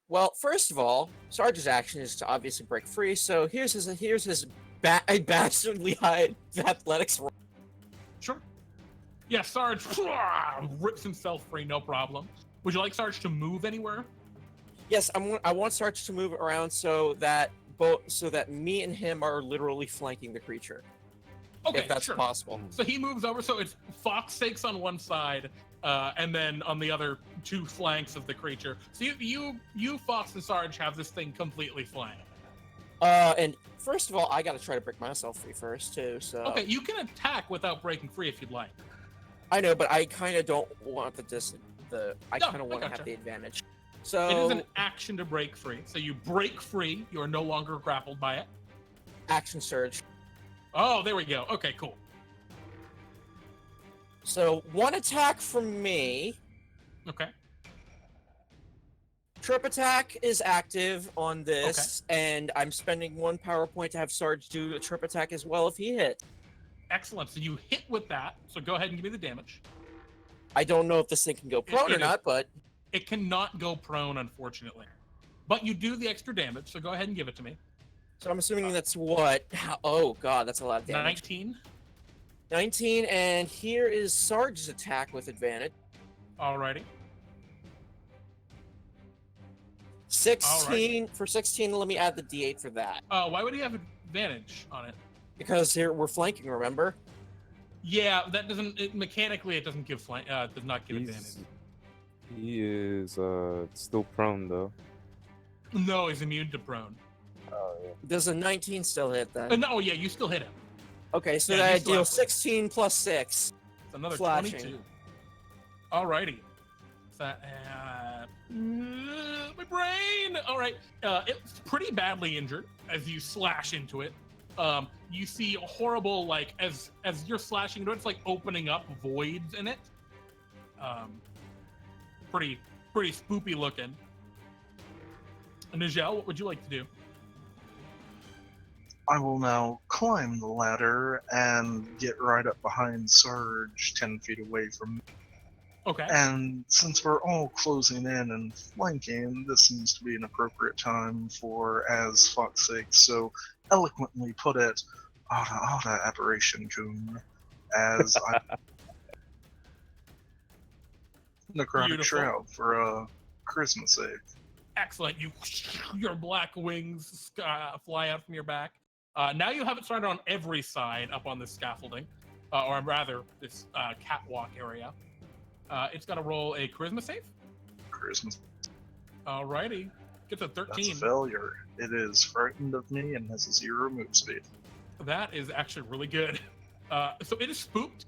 Well, first of all, Sarge's action is to obviously break free. So here's his bastardly high athletics roll. Sure. Yeah, Sarge rips himself free, no problem. Would you like Sarge to move anywhere? Yes, I want Sarge to move around so that me and him are literally flanking the creature. Okay, if that's sure. possible. So he moves over, so it's Fawkes stakes on one side, and then on the other two flanks of the creature. So you Fawkes and Sarge have this thing completely flanked. And first of all, I gotta try to break myself free first too. So Okay, you can attack without breaking free if you'd like. I know, but I kind of don't want I No, kind of I want to gotcha. have the advantage. So It is an action to break free. So you break free, you are no longer grappled by it. action surge. Oh, there we go. Okay, cool. So one attack from me. Okay. Trip attack is active on this, and I'm spending 1 power point to have Sarge do a trip attack as well if he hit. Excellent. So you hit with that. So go ahead and give me the damage. I don't know if this thing can go prone it or is- not, but It cannot go prone, unfortunately. But you do the extra damage, so go ahead and give it to me. so I'm assuming that's what? Oh god, that's a lot of damage. 19. 19, and here is Sarge's attack with advantage. Alrighty. 16 for 16. Let me add the D8 for that Why would he have advantage on it? because here we're flanking. Remember? Yeah, that doesn't mechanically it doesn't give does not give advantage. He is still prone though. No, he's immune to prone. Does a 19 still hit then? No, yeah, you still hit him. Okay, so Yeah, that you I still deal have- 16 plus 6. It's another Flashing. 22. Alrighty. My brain. All right. It's pretty badly injured as you slash into it. You see a horrible as you're slashing into it, it's like opening up voids in it. Pretty spoopy looking. Nijel, what would you like to do? I will now climb the ladder and get right up behind Sarge, 10 feet away from me. Okay. And since we're all closing in and flanking, this seems to be an appropriate time for, as Fawkes so eloquently put it, Ada aberration coon, as I Necrotic Beautiful. Shroud for a charisma save. Excellent. Your black wings fly out from your back. Now you have it started on every side up on this scaffolding, or rather, this catwalk area. It's got to roll a charisma save. Charisma. Alrighty. Gets a That's 13. a failure. It is frightened of me and has a 0 move speed. That is actually really good. So it is spooked.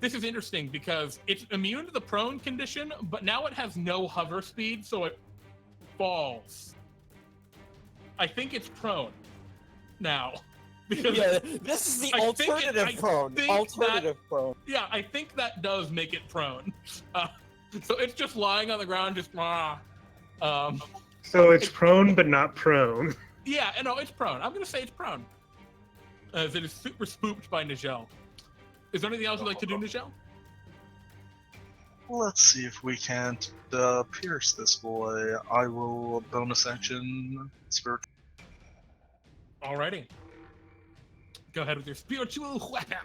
This is interesting because it's immune to the prone condition, but now it has no hover speed, so it falls. I think it's prone now. Because Yeah, this is the alternative prone. Alternative prone. Yeah, I think that does make it prone. So it's just lying on the ground, just So it's prone, but not prone. yeah, no, it's prone. I'm gonna say it's prone. As it is super spooked by Nijel. Is there anything else you'd like to do, Nijel? Let's see if we can't pierce this boy. I will bonus action spirit. Alrighty. Go ahead with your spiritual weapon.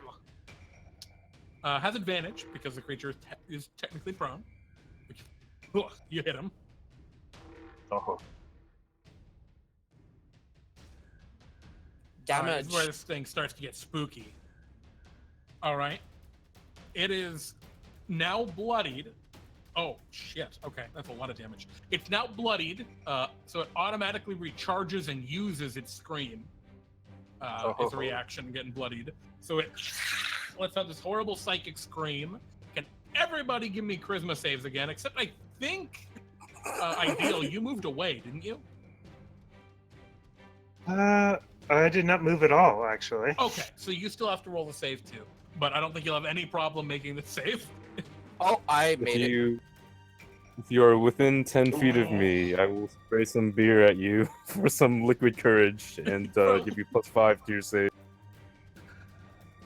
Has advantage because the creature is technically prone. You hit him. Oh, Damage. This is where this thing starts to get spooky. Alright. It is now bloodied. Oh, shit. Okay, that's a lot of damage. It's now bloodied, so it automatically recharges and uses its scream. As a reaction, getting bloodied. So it lets out this horrible psychic scream. Can everybody give me charisma saves again? Except I think, Ideal, you moved away, didn't you? I did not move at all, actually. Okay, so you still have to roll the save too. But I don't think you'll have any problem making the save. Oh, I made it. If you are within 10 feet of me, I will spray some beer at you for some liquid courage and give you +5 to your save.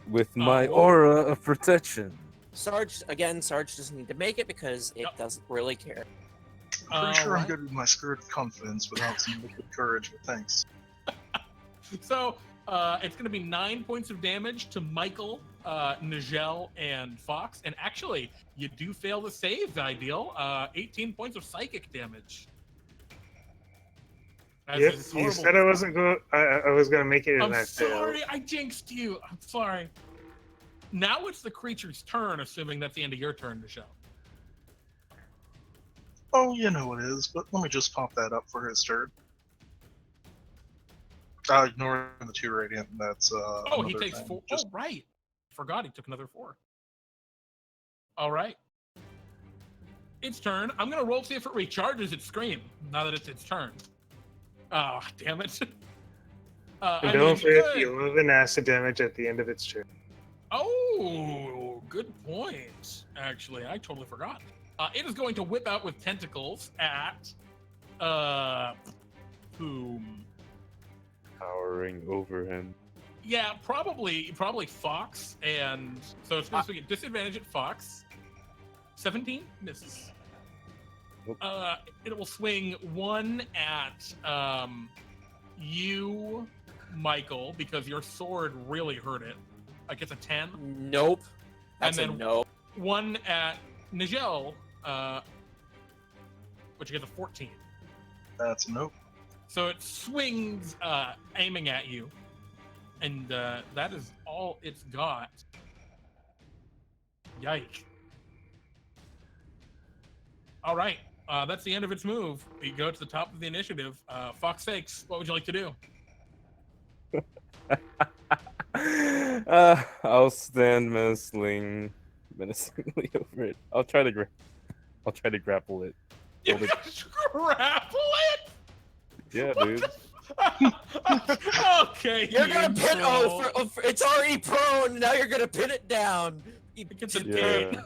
With my aura of protection. Sarge doesn't need to make it because it doesn't really care. I'm pretty sure I'm good with my spirit of confidence without some liquid courage, but thanks. So it's going to be 9 points of damage to Michael, Nijel, and Fawkes. And actually, you do fail the save, Ideal. 18 points of psychic damage. Yep, you said I wasn't going. I was going to make it, and I'm I failed. sorry, I jinxed you. I'm sorry. Now it's the creature's turn, assuming that's the end of your turn, Nijel. Oh, you know it is, but let me just pop that up for his turn. Ignore the 2 radiant. That's Oh, he takes 4. Just... Oh, right. Forgot he took another 4. All right. Its turn. I'm gonna roll to see if it recharges its scream. Now that it's its turn. Oh, damn it. And don't forget the 11 acid damage at the end of its turn. Oh, good point. Actually, I totally forgot. It is going to whip out with tentacles at whom? Towering over him. Yeah, probably Fawkes, and so it's going to swing at disadvantage at Fawkes. 17 misses. It will swing 1 at you, Michael, because your sword really hurt it. Like it's a 10. Nope. That's and a then nope. 1 at Nijel, which gets a 14. That's a nope. So it swings, aiming at you, and that is all it's got. Yike. All right, that's the end of its move. We go to the top of the initiative. Fawkes sakes, what would you like to do? I'll stand menacingly over it. I'll try to grapple it. You grapple it? Yeah, dude. Okay. You're gonna pin. It's already prone. Now you're gonna pin it down. It's a Yeah.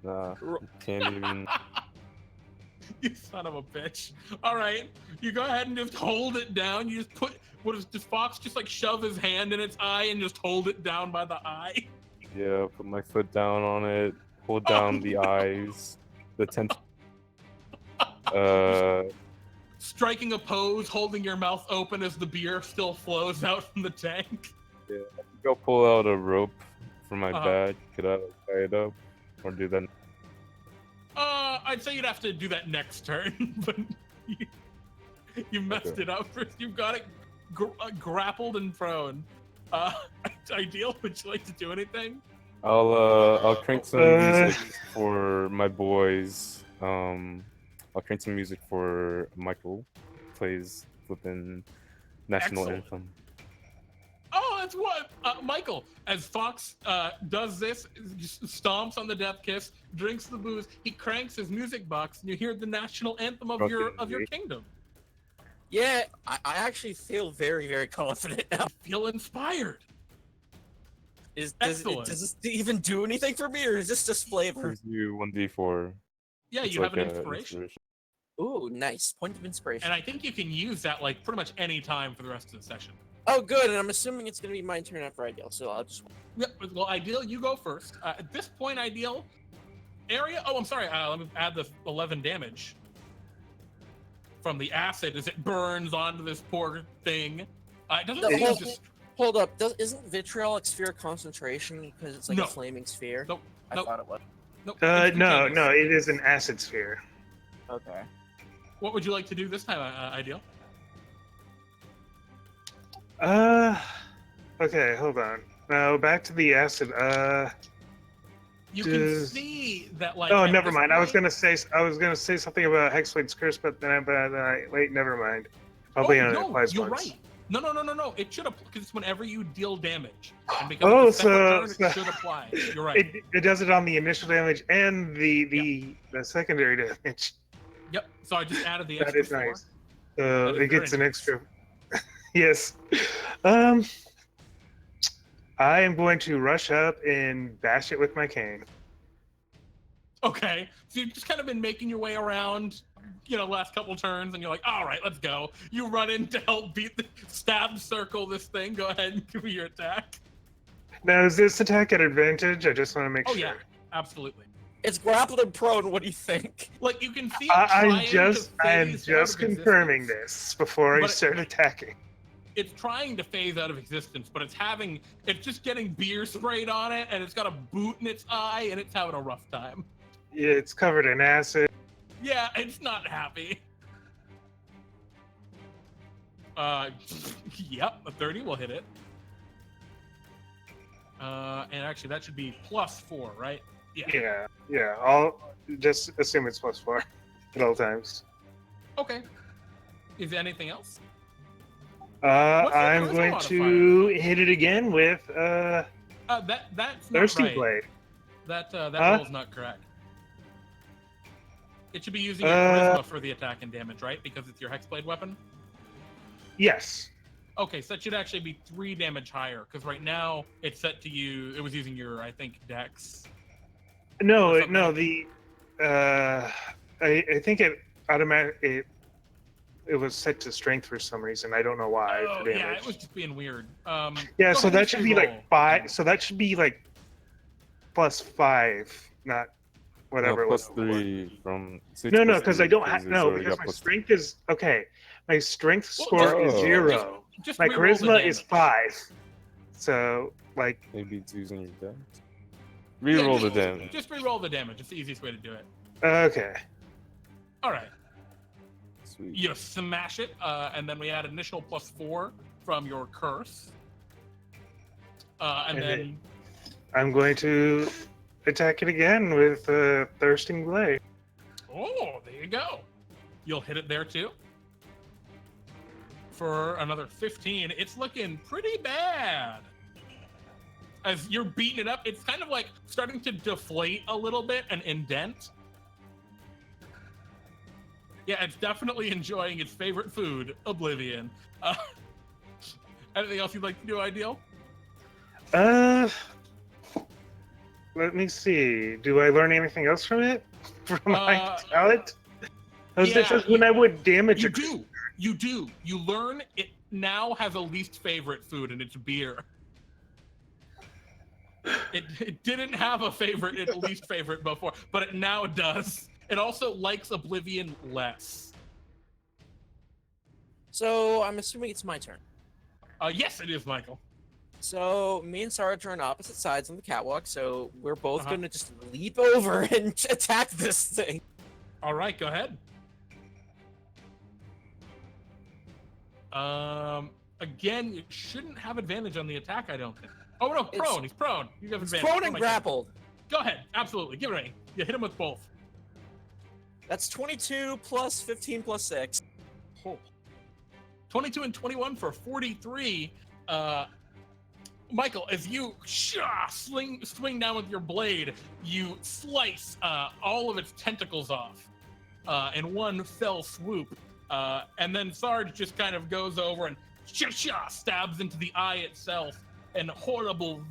Nah, can't even. You son of a bitch. All right, you go ahead and just hold it down. You just put does Fawkes just like shove his hand in its eye and just hold it down by the eye? Yeah, put my foot down on it. Hold down the eyes. The tent. Striking a pose, holding your mouth open as the beer still flows out from the tank. Yeah, go pull out a rope from my bag. Could I tie it up or do that? I'd say you'd have to do that next turn, but you messed it up first. You've got it grappled and prone. Ideal, would you like to do anything? I'll crank some music for my boys. I'll crank some music for Michael. Plays flipping national anthem. Oh, that's what Michael, as Fawkes does this, just stomps on the death kiss, drinks the booze, he cranks his music box, and you hear the national anthem of your kingdom. Yeah, I actually feel very, very confident now. Feel inspired. Does this even do anything for me, or is this just flavor? Gives you 1d4. Yeah, you have an inspiration. Ooh, nice. Point of inspiration. And I think you can use that like pretty much any time for the rest of the session. Oh, good. And I'm assuming it's going to be my turn after Ideal, so I'll just... Yeah, well, Ideal, you go first. At this point, Ideal, area... Oh, I'm sorry. Let me add the 11 damage from the acid as it burns onto this poor thing. It doesn't Hold up. Isn't vitriolic sphere concentration because it's like a flaming sphere? Nope. I thought it was. Nope. No, it is an acid sphere. Okay. What would you like to do this time, Ideal? Okay, hold on. Now back to the acid. You can see that, like. Oh, never mind. I was gonna say something about Hexblade's curse, but then wait, never mind. Probably applies you're once. right. No. It should apply because it's whenever you deal damage. And because turn, it should apply. You're right. It does it on the initial damage and the secondary damage. Yep. So I just added the extra. That is nice. So it gets an extra. Yes. I am going to rush up and bash it with my cane. Okay. So you've just kind of been making your way around, last couple turns, and you're like, all right, let's go. You run in to help circle this thing. Go ahead and give me your attack. Now, is this attack at advantage? I just want to make sure. Oh, yeah. Absolutely. It's grappled and prone. What do you think? Like, you can see I'm just confirming this before I start attacking. It's trying to phase out of existence, but it's just getting beer sprayed on it, and it's got a boot in its eye, and it's having a rough time. Yeah, it's covered in acid. Yeah, it's not happy. Yep, a 30 will hit it. And actually, that should be +4, right? Yeah. I'll just assume it's +4 at all times. Okay. Is there anything else? I'm going to hit it again with that's Thirsty not right. Blade. That roll's not correct. It should be using your charisma for the attack and damage, right? Because it's your Hexblade weapon? Yes. Okay, so that should actually be 3 damage higher, because right now it's set to you. It was using your, I think, Dex. No. I think it was set to strength for some reason. I don't know why. Oh, yeah, it was just being weird. Yeah, so that should be like 5. So that should be like +5, not whatever. No, +3 from. No, because I don't have because my strength is okay. My strength score is 0. Just my charisma is 5. So like maybe it's using your dex. Reroll the damage. Just reroll the damage. It's the easiest way to do it. Okay. All right. Sweet. You smash it, and then we add initial +4 from your curse. And then I'm going to attack it again with Thirsting Blade. Oh, there you go. You'll hit it there too. For another 15. It's looking pretty bad. As you're beating it up, it's kind of like starting to deflate a little bit and indent. Yeah, it's definitely enjoying its favorite food, Oblivion. Anything else you'd like to do, Ideal? Let me see. Do I learn anything else from it? From my talent? When I would damage it. You do. You learn it now has a least favorite food, and it's beer. It didn't have a favorite, least favorite before, but it now does. It also likes Oblivion less. So I'm assuming it's my turn. Yes, it is, Michael. So me and Sarge are on opposite sides on the catwalk, so we're both going to just leap over and attack this thing. All right, go ahead. Again, you shouldn't have advantage on the attack, I don't think. Oh no, prone. He's prone. You have It's advantage. prone What and am I saying? grappled. Go ahead. Absolutely. Give it a. You hit him with both. That's 22 plus 15 plus 6. Oh. 22 and 21 for 43. Michael, as you swing down with your blade, you slice all of its tentacles off in one fell swoop. And then Sarge just kind of goes over and stabs into the eye itself, and horrible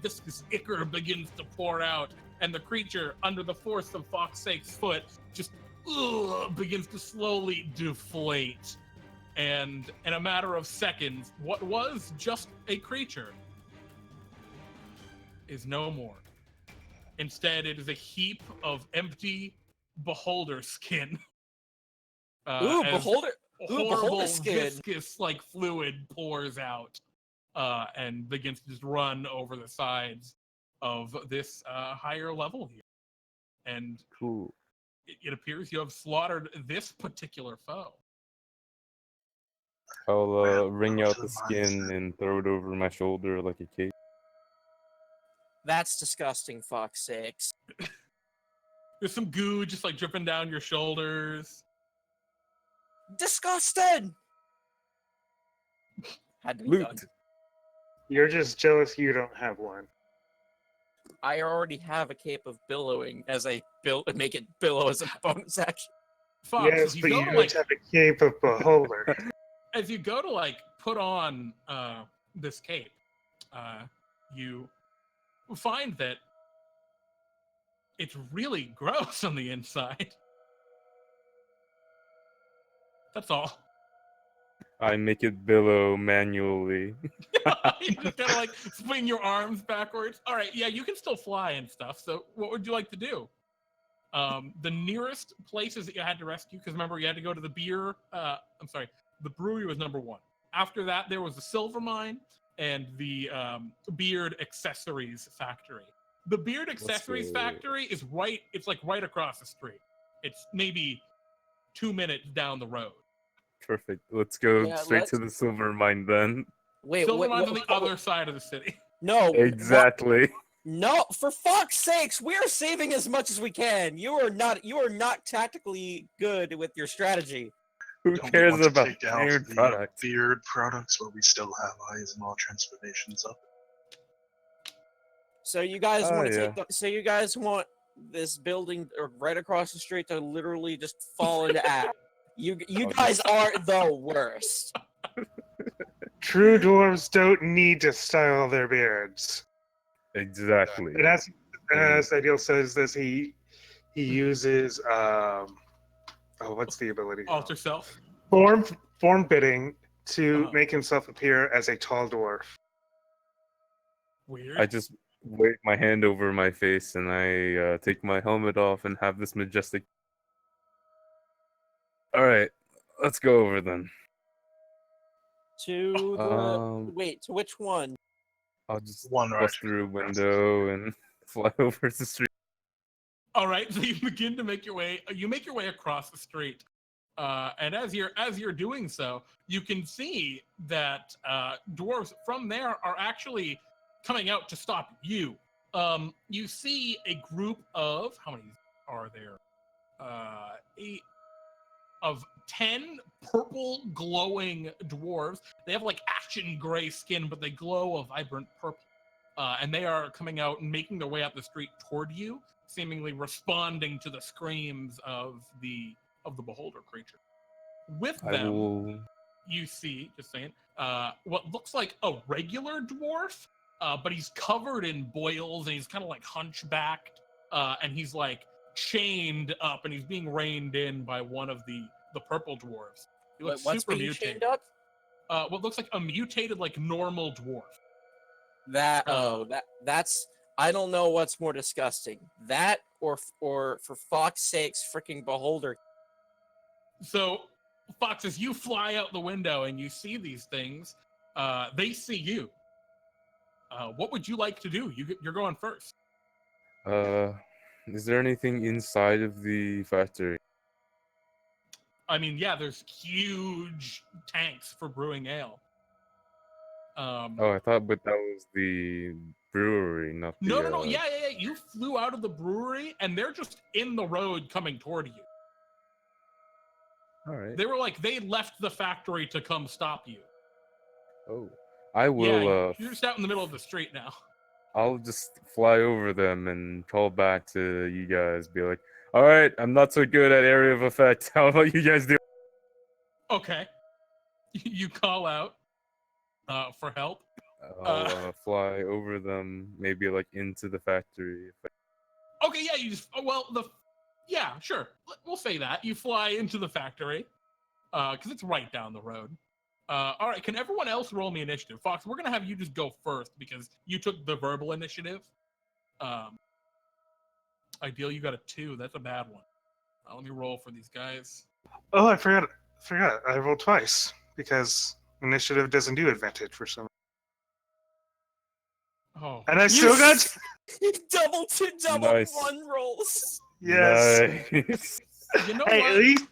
viscous ichor begins to pour out, and the creature, under the force of Fawkes' foot, just begins to slowly deflate. And in a matter of seconds, what was just a creature is no more. Instead, it is a heap of empty beholder skin. Ooh, as beholder horrible skin. viscous like fluid pours out and begins to just run over the sides of this higher level here. And Cool. it appears you have slaughtered this particular foe. I'll wring out the skin and throw it over my shoulder like a cape. That's disgusting, fuck's sakes. There's some goo just like dripping down your shoulders. Disgusted! Had to be done. Loot. You're just jealous you don't have one. I already have a cape of billowing as I make it billow as a bonus action. Fawkes, Yes, as you but go you to don't like have a cape of beholder. as you go to like put on this cape, you find that it's really gross on the inside. That's all. I make it billow manually. You just kind of like swing your arms backwards. All right, yeah, you can still fly and stuff. So what would you like to do? The nearest places that you had to rescue, because remember you had to go to the the brewery was number 1. After that, there was the silver mine and the beard accessories factory. The beard accessories factory is it's like right across the street. It's maybe 2 minutes down the road. Perfect. Let's go Yeah, straight to the silver mine then. Wait, Silver mine's on the what- other side of the city. No. Exactly. No, for fuck's sakes, we're saving as much as we can. You are not tactically good with your strategy. Who Don't we cares want to about take out beard the products? beard products where we still have eyes and all transformations up? So you guys Oh, want to yeah. take so you guys want this building right across the street to literally just fall into ash. You guys are the worst. True dwarves don't need to style their beards. Exactly. And as Ideal says this, he uses what's the ability? Alter self. Form fitting to Uh-huh. make himself appear as a tall dwarf. Weird. I just wave my hand over my face and I take my helmet off and have this majestic. All right, let's go over then. To the wait, to which one? I'll just One right. bust through a window and fly over the street. All right, so you begin to make your way. You make your way across the street, and as you're doing so, you can see that dwarves from there are actually coming out to stop you. You see a group of how many are there? 8 of 10 purple glowing dwarves. They have like ashen gray skin, but they glow a vibrant purple. And they are coming out and making their way up the street toward you, seemingly responding to the screams of the beholder creature. With them, you see, just saying, what looks like a regular dwarf, but he's covered in boils and he's kind of like hunchbacked, and he's like chained up and he's being reined in by one of the purple dwarves. He looks What's super being mutated. chained up? What looks like a mutated, like normal dwarf. That's I don't know what's more disgusting. That or for Fawkes' sakes, freaking beholder. So, Fawkes, as you fly out the window and you see these things, they see you. What would you like to do? You're going first. Is there anything inside of the factory? I mean, yeah, there's huge tanks for brewing ale. Oh, I thought, but that was the brewery, not the. No. Yeah. You flew out of the brewery, and they're just in the road coming toward you. All right. They were like, they left the factory to come stop you. Oh, I will. Yeah, you're just out in the middle of the street now. I'll just fly over them and call back to you guys. Be like, all right, I'm not so good at area of effect. How about you guys do? Okay. You call out for help. I'll fly over them, maybe like into the factory. Okay, yeah, you just yeah, sure. We'll say that. You fly into the factory because it's right down the road. All right, can everyone else roll me initiative? Fawkes, we're going to have you just go first because you took the verbal initiative. Ideal, you got a 2. That's a bad one. Let me roll for these guys. Oh, I forgot. I rolled twice because initiative doesn't do advantage for some. Oh, And I still got. double Nice. 1 rolls. Yes. Nice. you know Hey, what? at least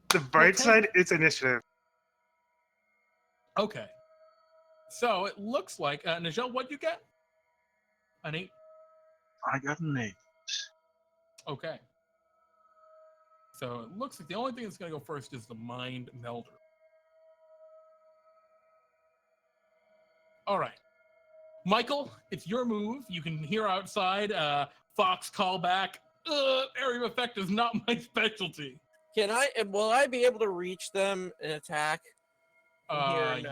the bright Okay. side, it's initiative. Okay. So it looks like Nijel, what'd you get? An 8. I got an 8. Okay. So it looks like the only thing that's going to go first is the Mind Melder. All right. Michael, it's your move. You can hear outside Fawkes call back. Area of effect is not my specialty. Will I be able to reach them and attack? from here?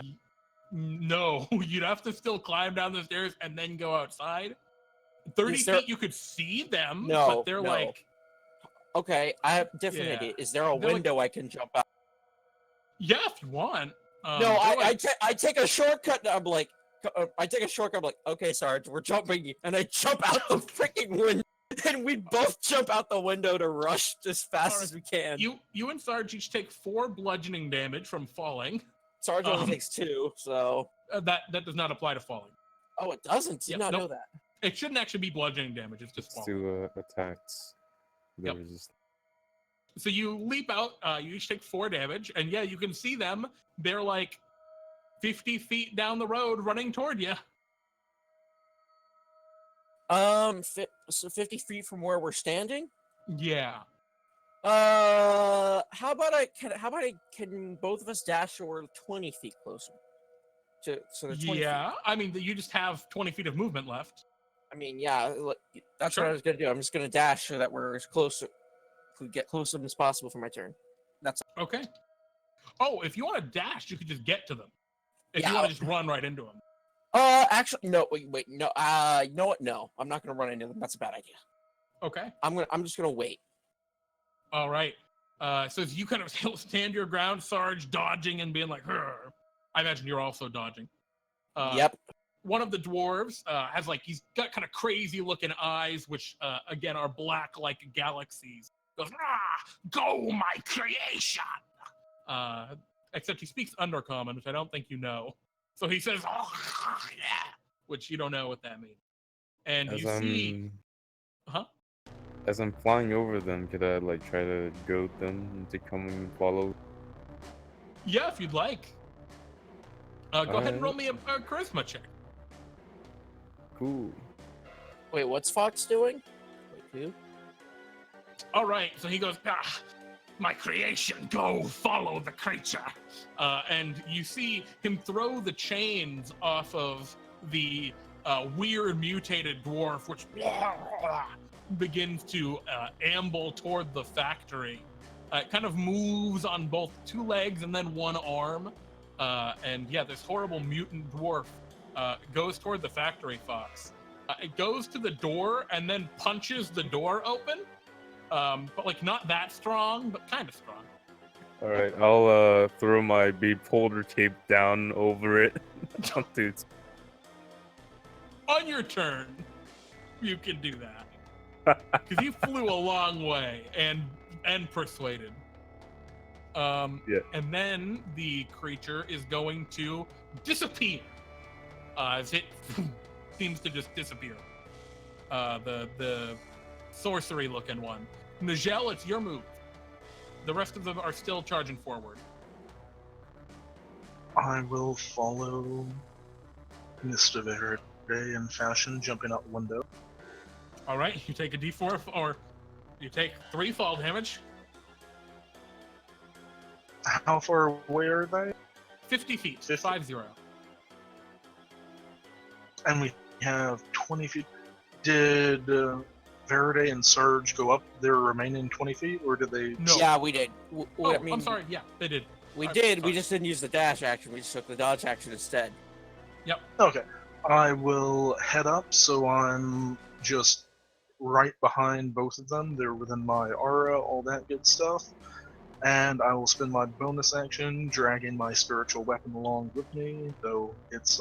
No, you'd have to still climb down the stairs and then go outside. 30 Is there- feet, you could see them, No, but they're no. like, Okay, I have a different Yeah. idea. Is there a They're like- window I can jump out? yeah, if you want. No, they're I like- take a shortcut. And I'm like, okay, Sarge, we're jumping, and I jump out the freaking window, and we both jump out the window to rush as fast Alright, as we can. You and Sarge each take 4 bludgeoning damage from falling. Sarge only um, takes 2, so That does not apply to falling. oh, it doesn't. Did Yep, not nope. know that. It shouldn't actually be bludgeoning damage. It's just falling. To attacks. There Yep. was just So you leap out. You each take 4 damage, and yeah, you can see them. They're like 50 feet down the road, running toward you. So 50 feet from where we're standing. Yeah. How about can both of us dash or 20 feet closer? So they're 20 feet. Yeah. I mean, you just have 20 feet of movement left. I mean, yeah, that's Sure. what I was gonna do. I'm just gonna dash so that we're as close, we get close as possible for my turn. That's Okay. Oh, if you want to dash, you could just get to them. If Yeah, you want to just run right into them. actually, no, wait, no, you know what? No, I'm not gonna run into them. That's a bad idea. Okay. I'm just gonna wait. All right. So as you kind of stand your ground, Sarge dodging and being like, "Hurr." I imagine you're also dodging. Yep. One of the dwarves has he's got kind of crazy looking eyes, which again are black like galaxies. Goes, go my creation! Except he speaks Undercommon, which I don't think you know. So he says, yeah, which you don't know what that means. And as you see, as I'm flying over them, could I try to goad them to come and follow? yeah, if you'd like. Go ahead and Alright. roll me a charisma check. Cool. Wait, what's Fawkes doing? Wait, who? All right, so he goes, my creation, go follow the creature. And you see him throw the chains off of the weird mutated dwarf, which begins to amble toward the factory. It kind of moves on both 2 legs and then 1 arm. And yeah, this horrible mutant dwarf goes toward the factory, Fawkes. It goes to the door and then punches the door open. But not that strong, but kind of strong. All right, I'll throw my beholder cape down over it. Dude. On your turn, you can do that. Because you flew a long way and persuaded. Yeah. And then the creature is going to disappear. As it seems to just disappear. The sorcery looking one. Nijel, it's your move. The rest of them are still charging forward. I will follow Mr. Verity in fashion, jumping out the window. All right, you take a D4, or you take 3 fall damage. How far away are they? 50 feet, 50. 5-0. And we have 20 feet. Did Verity and Surge go up their remaining 20 feet, or did they? No. Yeah, we did. Oh, I mean, I'm sorry. Yeah, they did. We I'm did. We sorry. just didn't use the dash action. We just took the dodge action instead. Okay. I will head up, so I'm just right behind both of them. They're within my aura, all that good stuff. And I will spend my bonus action dragging my spiritual weapon along with me, though it's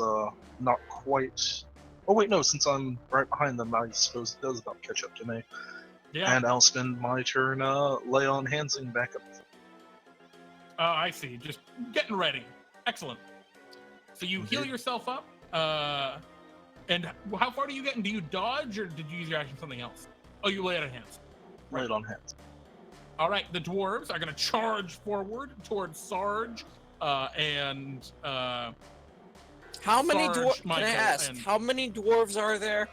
not quite. Oh wait, no, since I'm right behind them, I suppose it does about catch up to me. Yeah. And I'll spend my turn lay on handsing back up. I see. Just getting ready. Excellent. So you heal yourself up. And how far do you get? And do you dodge, or did you use your action something else? Oh, you lay it on hands. Lay it on hands. All right, the dwarves are going to charge forward towards Sarge and How many Sarge, dwarves? Can I Michael, ask? and- How many dwarves are there?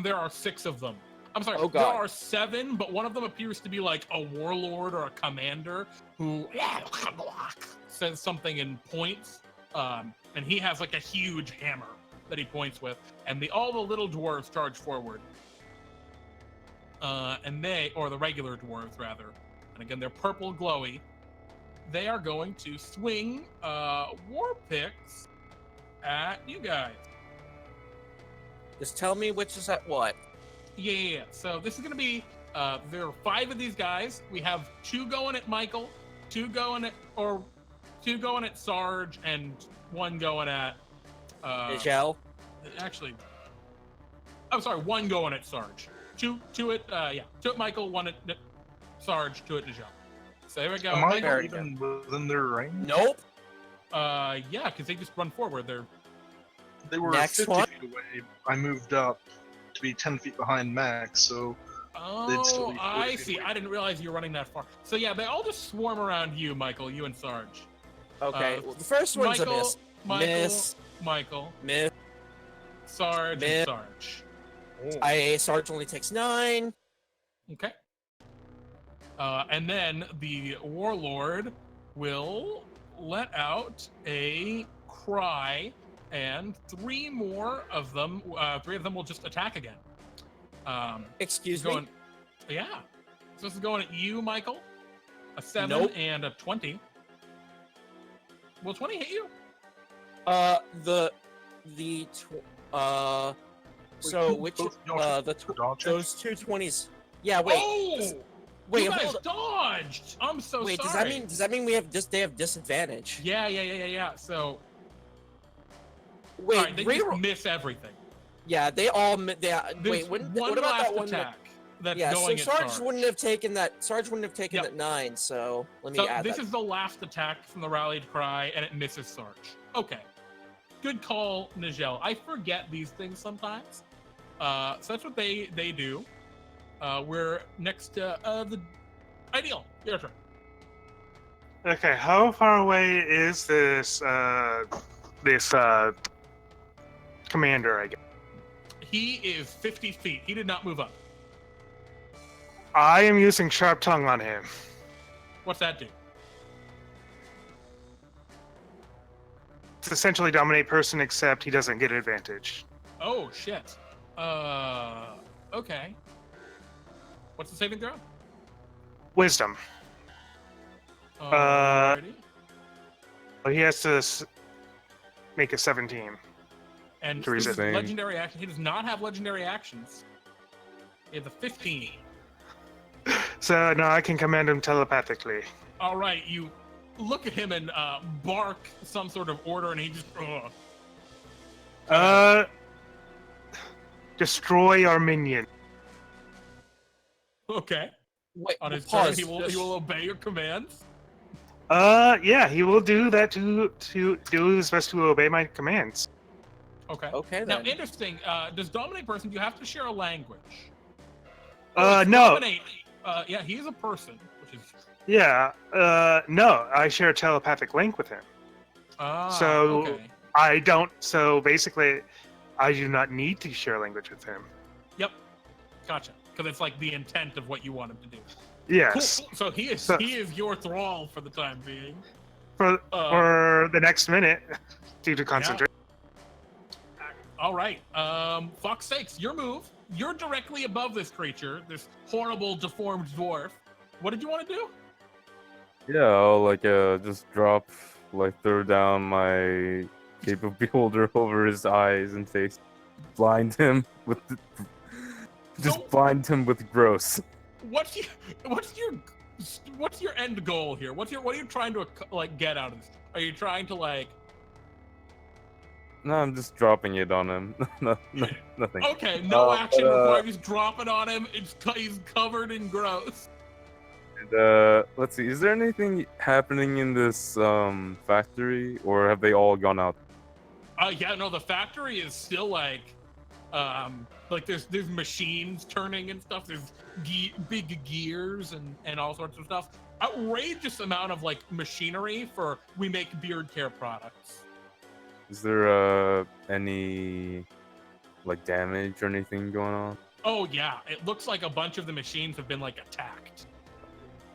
there are 6 of them. I'm sorry, Oh, there God. are 7, but one of them appears to be like a warlord or a commander who says something in points, and he has like a huge hammer that he points with, and all the little dwarves charge forward. And they, or the regular dwarves rather, and again they're purple glowy. They are going to swing war picks at you guys. Just tell me which is at what. Yeah. So this is going to be, there are 5 of these guys. We have 2 going at Michael, 2 going at Sarge, and 1 going at, Nijel. actually, I'm sorry, 1 going at Sarge. 2 at Michael, 1 at Sarge, 2 at Nijel. So there we go. Am I Michael, not even within their range? Nope. yeah, because they just run forward. They were Next 50 one? feet away. I moved up to be 10 feet behind Max, so they'd still Oh, be 40 I feet see. away. I didn't realize you were running that far. So yeah, they all just swarm around you, Michael, you and Sarge. Okay. Well, the first one's a miss. Miss. Michael, Miss. Sarge, Miss. and Sarge. Sarge only takes 9. Okay. And then the warlord will let out a cry, and 3 more of them, 3 of them will just attack again. Excuse going, me. Yeah. So this is going at you, Michael. A 7 Nope. and a 20. Will 20 hit you? So which Both y'all the should dodge it. those 2 20s? Yeah. Wait. Oh! Wait. You guys Hold. dodged! I'm so Wait. sorry. Does that mean they have disadvantage? Yeah. So, Wait. alright, they reroll- just miss everything. Yeah. They all. There's Wait. one What about last that one? attack that's Yeah. So going at Sarge Sarge. wouldn't have taken that. Sarge wouldn't have taken Yep. that 9. So let me So add this that. is the last attack from the rallied cry, and it misses Sarge. Okay. Good call, Nijel. I forget these things sometimes. So that's what they do. We're next to the Ideal. Your turn. Okay, how far away is this commander? I guess He is 50 feet. He did not move up. I am using sharp tongue on him. What's that do? It's essentially dominate person, except he doesn't get advantage. Oh shit. Okay. What's the saving throw? Wisdom. Alrighty. He has to make a 17. And to this is resist. legendary action. He does not have legendary actions. He has a 15. So now I can command him telepathically. All right, you look at him and bark some sort of order, and he just. Destroy our minion. Okay. Wait. On his Pause. turn, he will obey your commands. Yeah, he will do that to do his best to obey my commands. Okay. Okay Now, then. interesting. Does dominate person? Do you have to share a language? No. Dominate. Yeah, he is a person, which is Yeah. No, I share a telepathic link with him. So okay. I don't. So basically, I do not need to share language with him. Yep. Gotcha. Because it's like the intent of what you want him to do. Yes. Cool. So he is your thrall for the time being. For the next minute, due to concentration. All right. Fawkes sakes, your move. You're directly above this creature, this horrible deformed dwarf. What did you want to do? Yeah, I'll like just drop, like throw down my cape of beholder over his eyes and face, blind him with blind him with gross. What's your end goal here? What are you trying to like get out of this? Are you trying to like? No, I'm just dropping it on him. no, nothing. Okay, no action required. He's dropping on him. He's covered in gross. And, let's see. Is there anything happening in this factory, or have they all gone out? Yeah, no. The factory is still like there's machines turning and stuff. There's big gears and all sorts of stuff. Outrageous amount of like machinery for we make beard care products. Is there any like damage or anything going on? Oh yeah, it looks like a bunch of the machines have been like attacked.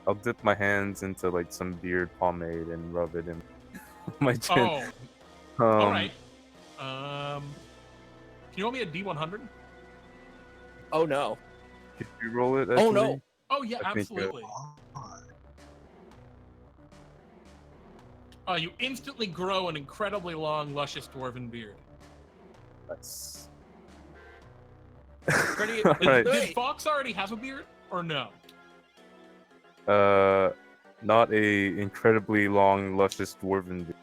I'll dip my hands into like some beard pomade and rub it in my chin. Oh, all right. Can you roll me a D100? Oh no. Could you roll it? Oh no. Oh yeah, I think, absolutely. You instantly grow an incredibly long, luscious dwarven beard. Nice. Did Fawkes already have a beard, or no? Not a incredibly long, luscious dwarven beard.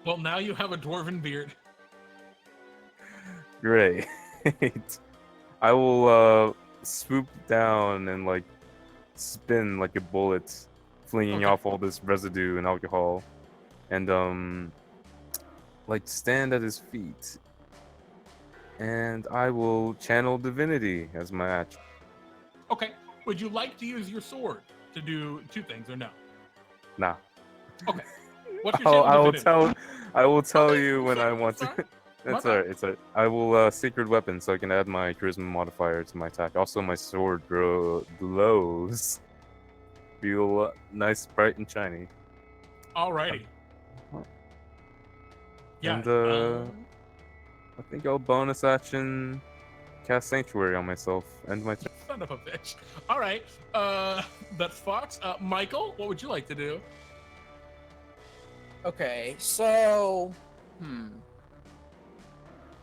Well, now you have a dwarven beard. Great. I will swoop down and like spin like a bullet, flinging off all this residue and alcohol, and like stand at his feet. And I will channel divinity as my action. Okay. Would you like to use your sword to do two things, or no? Nah. Okay. What's your channel divinity? I will tell Okay, you when sorry, I want sorry. to. It's alright. It's alright. I will sacred weapon, so I can add my charisma modifier to my attack. Also, my sword glows. Feel nice, bright, and shiny. Alrighty. Yeah. And I think I'll bonus action cast Sanctuary on myself and my turn. Son of a bitch. All right. That's Fawkes. Michael, what would you like to do? Okay, so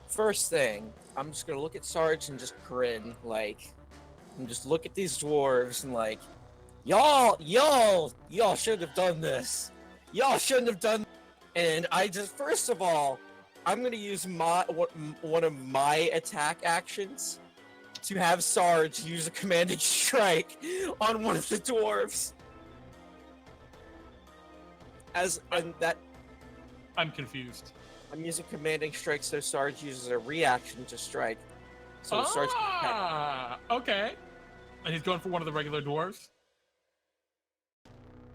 first thing, I'm just gonna look at Sarge and just grin, like, and just look at these dwarves and like, y'all shouldn't have done this. Y'all shouldn't have done. And I just, first of all, I'm gonna use one of my attack actions to have Sarge use a commanding strike on one of the dwarves. I'm confused. I'm using commanding strike, so Sarge uses a reaction to strike. So Sarge can attack. Okay. And he's going for one of the regular dwarves?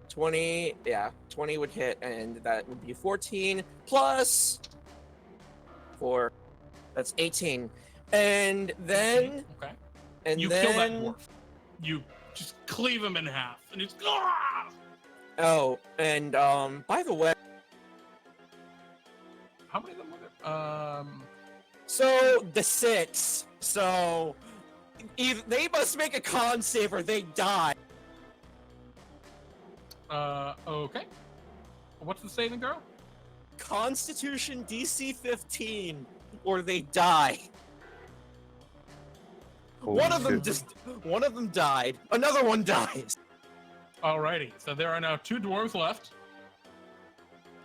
20 would hit, and that would be 14 plus 4. That's 18. And then... Okay. And you then... kill that dwarf. You just cleave him in half, and it's... Oh, and by the way... How many of them were there? So, the 6. So, either they must make a con save or they die. Okay. What's the saving throw? Constitution DC 15, or they die. Holy One of them died. Another one dies. Alrighty. So there are now 2 dwarves left.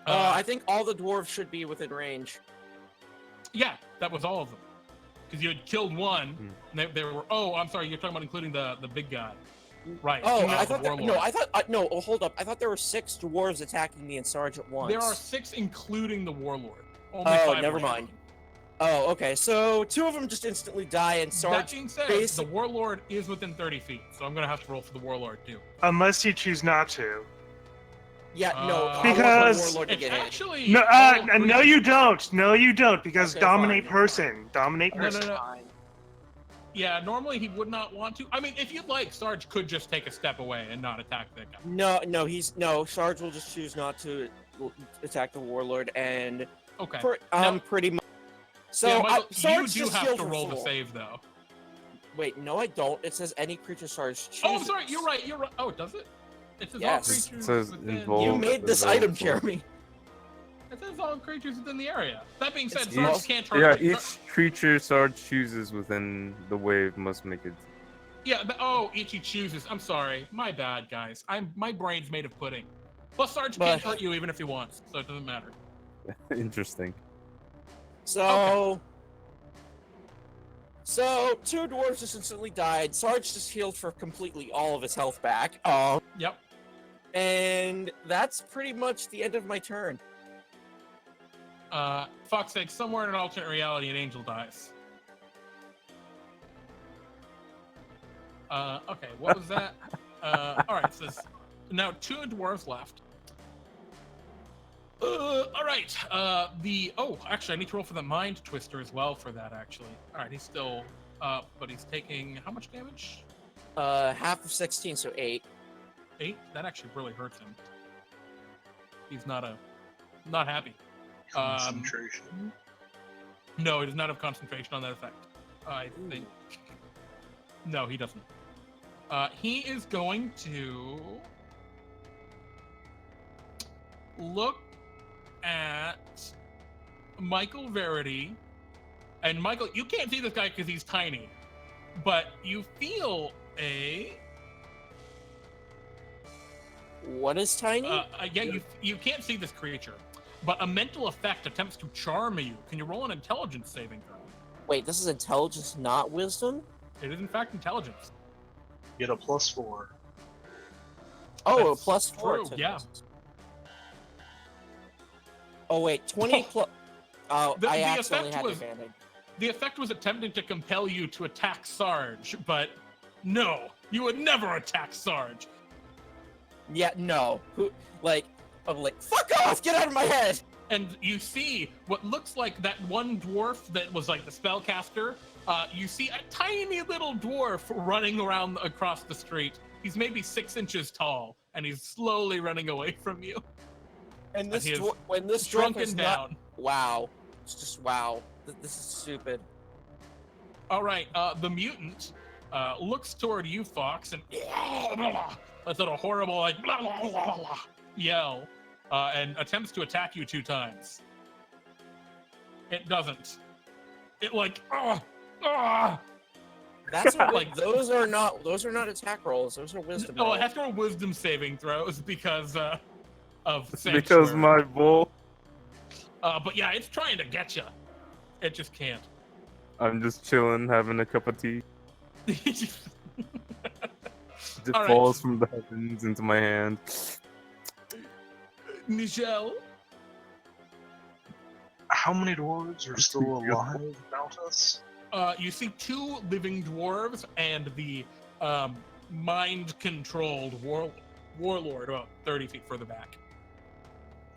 I think all the dwarves should be within range. Yeah, that was all of them. Because you had killed one, and they were... Oh, I'm sorry, you're talking about including the big guy. Right. Oh, not I the thought... warlord. No, hold up. I thought there were 6 dwarves attacking me and Sarge at once. There are 6 including the warlord. Only Oh, 5 never were mind. Oh, okay. So 2 of them just instantly die, and That Sarge being said, basic- the warlord is within 30 feet, so I'm gonna have to roll for the warlord too. Unless you choose not to. Yeah, no. I want Because- the warlord to It's get hit. actually No, all no, creatures. you don't. No, you don't. Because Okay, dominate fine, person. Dominate No, person. no. Fine. Yeah, normally he would not want to. I mean, if you'd like, Sarge could just take a step away and not attack that guy. No. Sarge will just choose not to attack the warlord, and Okay. pretty much. So yeah, Michael, Sarge you do just have healed to for roll the 4. save though. Wait, no, I don't. It says any creature Sarge chooses. Oh, sorry, you're right. You're right. Oh, does it? It says Yes. all It creatures says within. involved. You Oh, made this that's item, awful. Jeremy. It says all creatures within the area. That being said, It's Sarge most- can't Yeah, target. each creature Sarge chooses within the wave must make it. Yeah. Each he chooses. I'm sorry. My bad, guys. My brain's made of pudding. Plus, Sarge can't But- hurt you even if he wants, so it doesn't matter. Interesting. So 2 dwarves just instantly died. Sarge just healed for completely all of his health back. Yep. And that's pretty much the end of my turn. Fuck's sake, somewhere in an alternate reality, an angel dies. Okay, what was that? Alright, so there's now 2 dwarves left. Alright, actually, I need to roll for the Mind Twister as well for that, actually. Alright, he's still up, but he's taking how much damage? Half of 16, so 8. 8? That actually really hurts him. He's not happy. Concentration. No, he does not have concentration on that effect. I think. No, he doesn't. He is going to look at Michael Verity. And Michael, you can't see this guy because he's tiny, but you feel a. What is tiny? You can't see this creature, but a mental effect attempts to charm you. Can you roll an intelligence saving throw? Wait, this is intelligence, not wisdom? It is in fact intelligence. Get a +4. Oh, That's a plus 4. true, to yeah. this. Oh, wait, 20 plus. Oh, The I effect accidentally had was- advantage. The effect was attempting to compel you to attack Sarge, but no, you would never attack Sarge. Yeah, no. I'm like, fuck off! Get out of my head! And you see what looks like that one dwarf that was like the spellcaster. You see a tiny little dwarf running around across the street. He's maybe 6 inches tall, and he's slowly running away from you. And this he is when this dwarf Shrunken is down. not. Wow. It's just wow. This is stupid. All right, the mutant looks toward you, Fawkes, and lets out a horrible like yell, and attempts to attack you 2 times. It doesn't. It like That's what, Like- those are not attack rolls. Those are wisdom Oh, rolls. I have to roll wisdom saving throws because of Because sanctuary. my bull. But yeah, it's trying to get you. It just can't. I'm just chilling, having a cup of tea. It All right. falls from the heavens into my hand. Nijel. How many dwarves are still alive about us? You see 2 living dwarves and the mind-controlled warlord about 30 feet further back.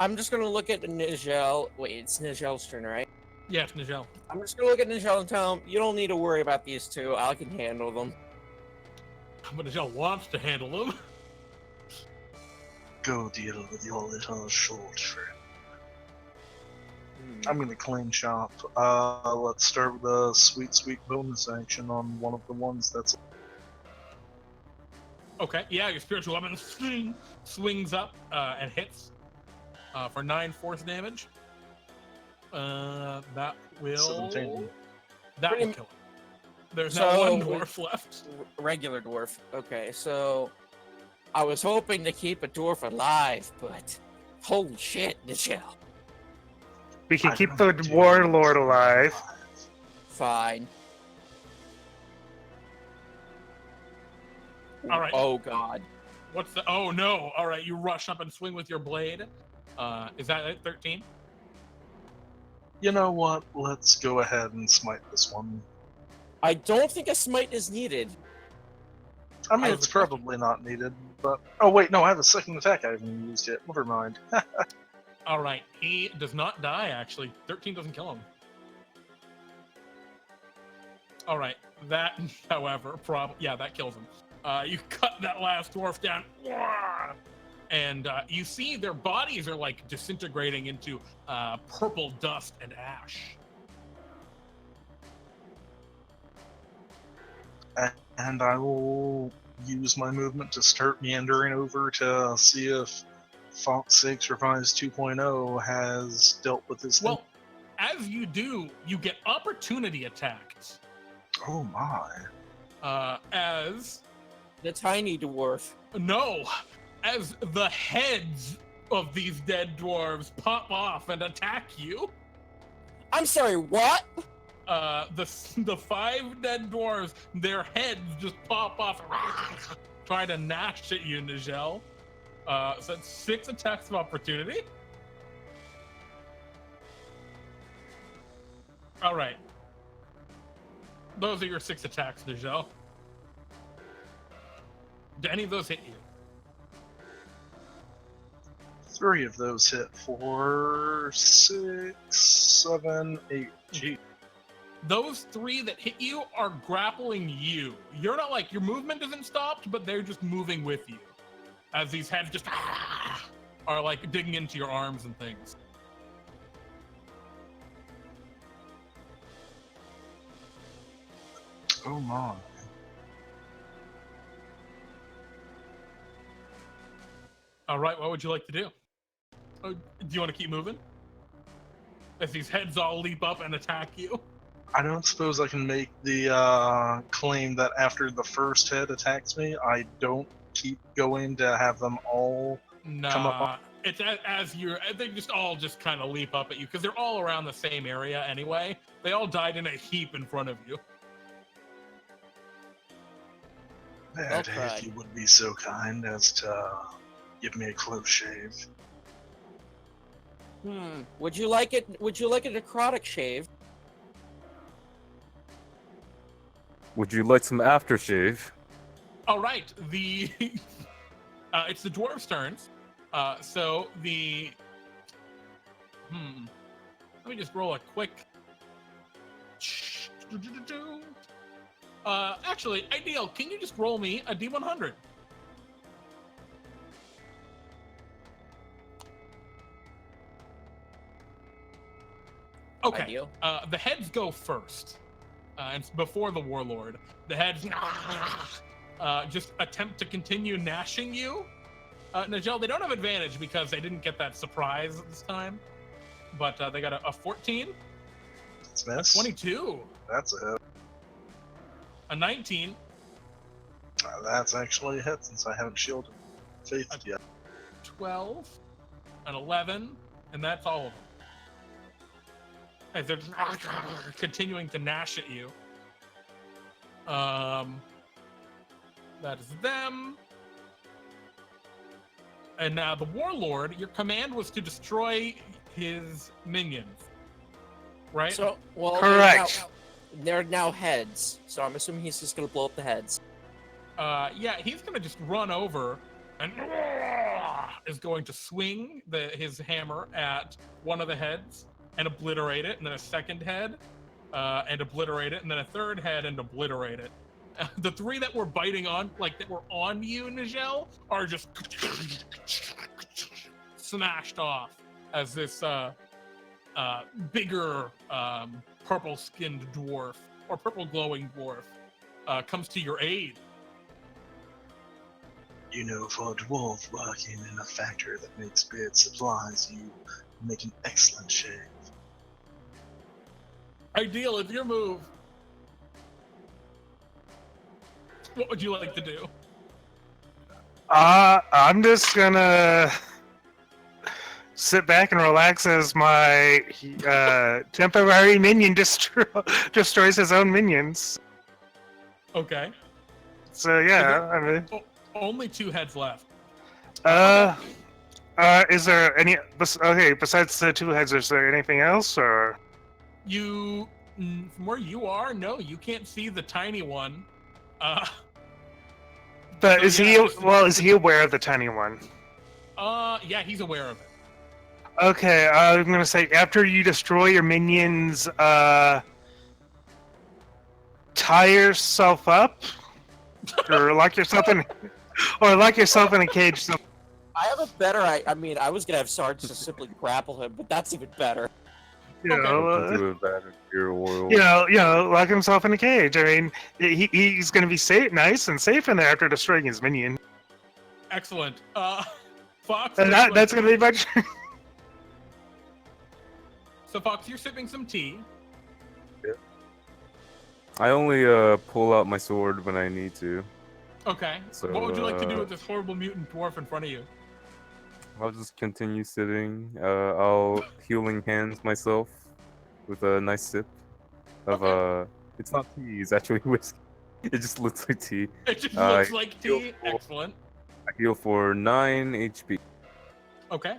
I'm just gonna look at Nijel. Wait, it's Nijel's turn, right? Yeah, it's Nijel. I'm just gonna look at Nijel and tell him, you don't need to worry about these 2. I can handle them. But Nijel wants to handle them. Go deal with your little short friend. Hmm. I'm gonna claim shop. Let's start with a sweet bonus action on one of the ones that's. Okay, yeah, your spiritual weapon swings up and hits for 9 force damage. That will 17. That Pretty will kill him. There's So, now 1 we- dwarf left. Regular dwarf. Okay, so I was hoping to keep a dwarf alive, but holy shit, Nijel. We can I keep don't the do warlord it. alive. Fine. All right. Oh god. What's the? Oh no! All right, you rush up and swing with your blade. Is that it? 13? You know what? Let's go ahead and smite this one. I don't think a smite is needed. I mean, That it's was the question. probably not needed, but... Oh, wait, no, I have a second attack I haven't used yet. Never mind. All right, he does not die, actually. 13 doesn't kill him. All right, that, however, yeah, that kills him. You cut that last dwarf down, and you see their bodies are like disintegrating into purple dust and ash. And I will use my movement to start meandering over to see if Fawkes 6 Revised 2.0 has dealt with this thing. Well, as you do, you get opportunity attacks. Oh my. As The tiny dwarf. No, as the heads of these dead dwarves pop off and attack you. I'm sorry, what? The 5 dead dwarves, their heads just pop off, try to gnash at you, Nijel. So it's 6 attacks of opportunity. All right. Those are your 6 attacks, Nijel. Do any of those hit you? 3 of those hit for 6, 7, 8. Gee. Those 3 that hit you are grappling you. You're not like, your movement isn't stopped, but they're just moving with you. As these heads just are like digging into your arms and things. Oh my. All right, what would you like to do? Do you want to keep moving? As these heads all leap up and attack you? I don't suppose I can make the claim that after the first head attacks me, I don't keep going to have them all come up on. Nah, it's as they just all just kind of leap up at you because they're all around the same area anyway. They all died in a heap in front of you. I'd if you would be so kind as to give me a close shave. Would you like it? Would you like a necrotic shave? Would you like some aftershave? All right, it's the dwarves' turns. So let me just roll a quick. Actually, Ideal, can you just roll me a D100? Okay. Ideal. The heads go first. It's before the warlord. The heads just attempt to continue gnashing you. Nijel, they don't have advantage because they didn't get that surprise this time. But they got a 14. That's a miss. 22. That's a hit. A 19. That's actually a hit since I haven't shielded Faith yet. 12. An 11. And that's all of them. As they're continuing to gnash at you. That is them. And now the warlord, your command was to destroy his minions, right? So, well, Correct. They're now heads. So I'm assuming he's just gonna blow up the heads. Yeah, he's gonna just run over and is going to swing his hammer at one of the heads and obliterate it, and then a second head and obliterate it, and then a third head and obliterate it. The 3 that were biting on, like that were on you, Nijel, are just smashed off as this bigger purple-skinned dwarf or purple-glowing dwarf comes to your aid. You know, for a dwarf working in a factory that makes beard supplies, you make an excellent shave. Ideal, it's your move. What would you like to do? I'm just gonna sit back and relax as my temporary minion destroys his own minions. Okay. So yeah, I mean, Only 2 heads left. is there any? Okay, besides the 2 heads, is there anything else, or? From where you are, no, you can't see the tiny one. But So, is yeah, is he aware of the tiny one? Yeah, he's aware of it. Okay, I'm gonna say after you destroy your minions, tie yourself up, or lock yourself in, a cage. I have a better. I mean, I was gonna have Sarge just simply grapple him, but that's even better. You Okay. know, Welcome to a battlefield world. lock himself in a cage. I mean, he's gonna be safe, nice and safe in there after destroying his minion. Excellent. Fawkes. And that's gonna be much. So Fawkes, you're sipping some tea. I only pull out my sword when I need to. Okay. So, What would you like to do with this horrible mutant dwarf in front of you? I'll just continue sitting. I'll healing hands myself with a nice sip of Okay. It's not tea. It's actually whiskey. It just looks like tea. It just I looks like tea. heal for- Excellent. I heal for 9 HP, Okay.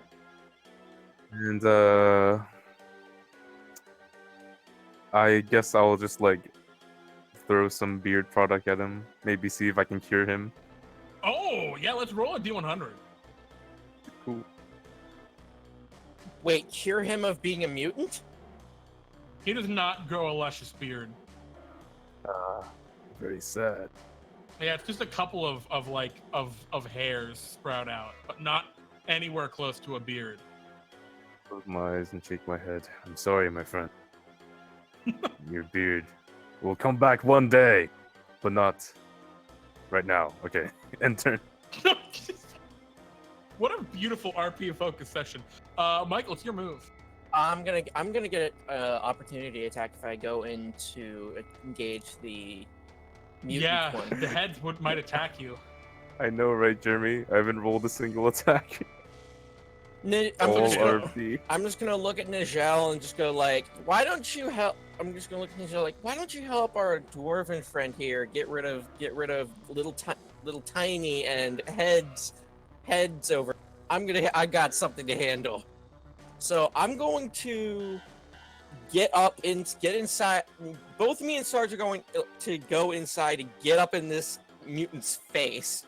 and I guess I'll just like throw some beard product at him. Maybe see if I can cure him. Oh, yeah, let's roll a D100. Cool. Wait, cure him of being a mutant? He does not grow a luscious beard. Very sad. Yeah, it's just a couple of hairs sprout out, but not anywhere close to a beard. Close my eyes and shake my head. I'm sorry, my friend. Your beard will come back one day, but not right now. Okay, end turn. What a beautiful RP focus session. Michael, it's your move. I'm gonna get opportunity attack if I go into engage the mutant Yeah, one. the heads might attack you. I know, right, Jeremy? I haven't rolled a single attack. I'm All just gonna RP. I'm just gonna look at Nijel and just go like, why don't you help? I'm just gonna look at Nijel like, why don't you help our dwarven friend here get rid of little tiny and heads over. I got something to handle. So I'm going to get inside. Both me and Sarge are going to go inside and get up in this mutant's face.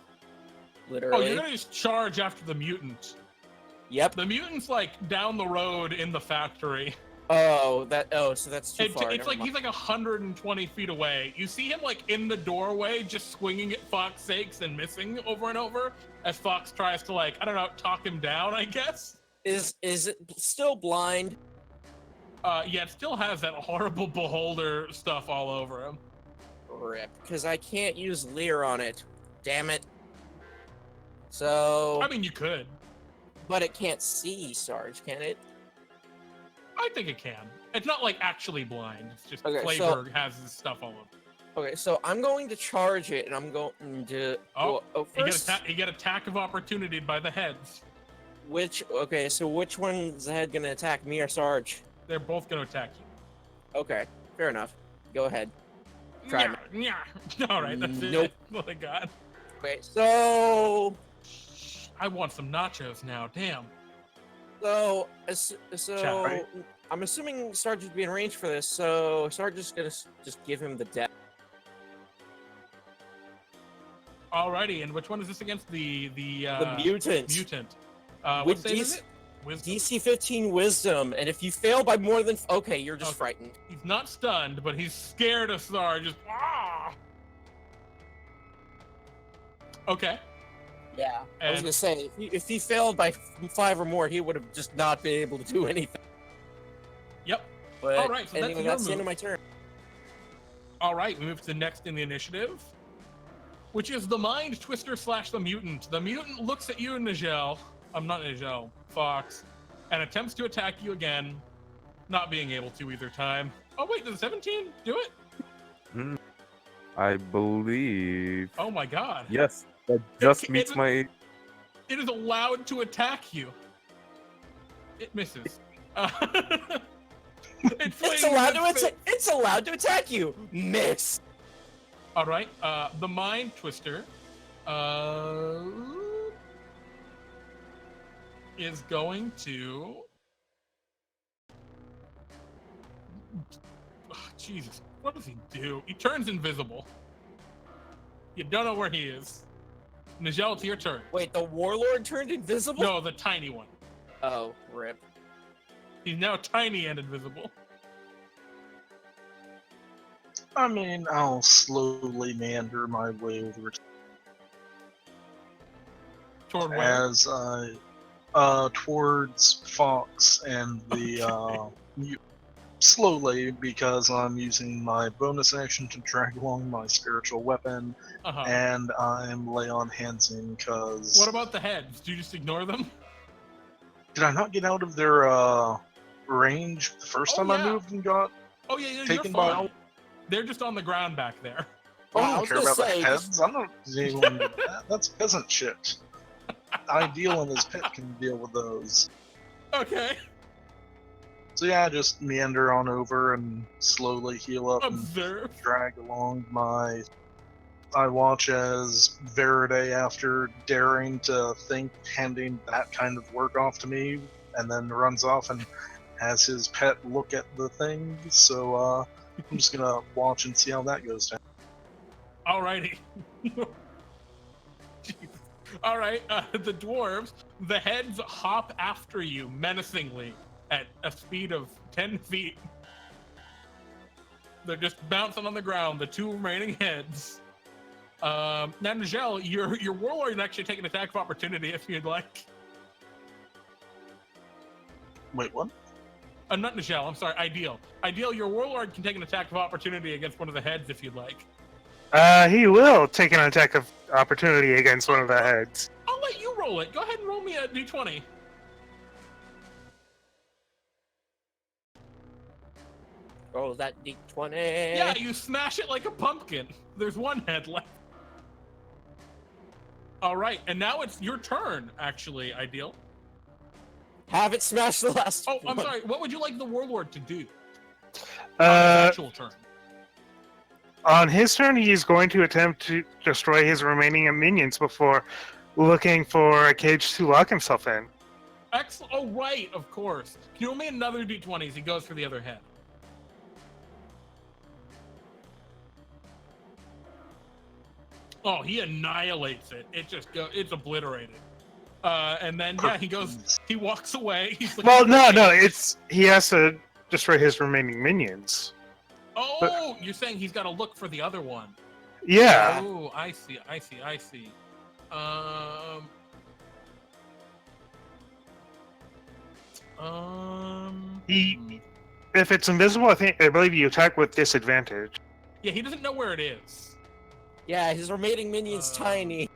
Literally. Oh, you're gonna just charge after the mutant. Yep. The mutant's like down the road in the factory. So that's too far. It's Never like mind. he's like 120 feet away. You see him like in the doorway, just swinging at Fawkes' sakes and missing over and over as Fawkes tries to like, I don't know, talk him down, I guess. Is it still blind? Yeah, it still has that horrible beholder stuff all over him. Rip, because I can't use Leer on it. Damn it. So, I mean, you could. but it can't see, Sarge, can it? I think it can. It's not like actually blind. It's just Okay, flavor has this stuff all over. Okay, so I'm going to charge it, and I'm going to. First, You get attack of opportunity by the heads. which one's the head gonna attack, me or Sarge? They're both going to attack you. Okay, fair enough. Go ahead. Try me. Yeah. All right, that's Nope. it. Oh my god. Okay, so I want some nachos now. Damn. so right? I'm assuming Sarge would be in range for this, so Sarge is gonna just give him the death. Alrighty, and which one is this against? The mutant. Mutant. With What save DC is it? Wisdom. DC 15 Wisdom, and if you fail by more than okay, you're just Okay. frightened. He's not stunned, but he's scared of Sarge. Just Okay. Yeah, I was And- gonna say if he failed by 5 or more, he would have just not been able to do anything. Yep. But All right, so that's anyway, your that's the end move. of my turn. All right, we move to the next in the initiative, which is the Mind Twister / the Mutant. The Mutant looks at you, Nijel. I'm not Nijel, Fawkes, and attempts to attack you again, not being able to either time. Oh wait, does 17 do it? I believe. Oh my god. Yes, that just It- meets it- my. It is allowed to attack you. It misses. It's allowed to attack you. Miss. All right. The Mind Twister is going to Jesus, what does he do? He turns invisible. You don't know where he is. Nijel, it's your turn. Wait, the warlord turned invisible? No, the tiny one. Oh, rip. He's now tiny and invisible. I mean, I'll slowly meander my way over Toward where? as towards Fawkes and the slowly, because I'm using my bonus action to drag along my spiritual weapon, Uh-huh. and I'm lay on handsing because. What about the heads? Do you just ignore them? Did I not get out of their range the first Oh, time yeah. I moved and got? Oh, yeah, you're Taken fine. by- They're just on the ground back there. I I don't was care gonna about say, the heads. I'm not dealing with that. That's peasant shit. Ideal and his pet can deal with those. Okay. So yeah, just meander on over and slowly heal up and Observe. drag along my. I watch as Verity, after daring to think handing that kind of work off to me, and then runs off and has his pet look at the thing. So I'm just gonna watch and see how that goes down. Alrighty. Jesus. All right, the dwarves, the heads hop after you menacingly at a speed of 10 feet. They're just bouncing on the ground, the two remaining heads. Now, Nijel, your warlord can actually take an attack of opportunity if you'd like. Wait, what? Not Nijel, I'm sorry, Ideal. Ideal, your warlord can take an attack of opportunity against one of the heads if you'd like. He will take an attack of opportunity against one of the heads. I'll let you roll it. Go ahead and roll me a d20. Oh, that D20. Yeah, you smash it like a pumpkin. There's one head left. All right, and now it's your turn, actually, Ideal. Have it smash the last Oh, I'm one. sorry. What would you like the warlord to do on his Uh, actual turn? on his turn, he is going to attempt to destroy his remaining minions before looking for a cage to lock himself in. Excellent. Oh, right, of course. Can you roll me another d20 as he goes for the other head? Oh, he annihilates it. It just it's obliterated. And then yeah, he walks away. He's looking Well, for no, a no, cage. he has to destroy his remaining minions. Oh, you're saying he's got to look for the other one. Yeah. Oh, I see. If it's invisible, I believe you attack with disadvantage. Yeah, he doesn't know where it is. Yeah, his remaining minion's tiny.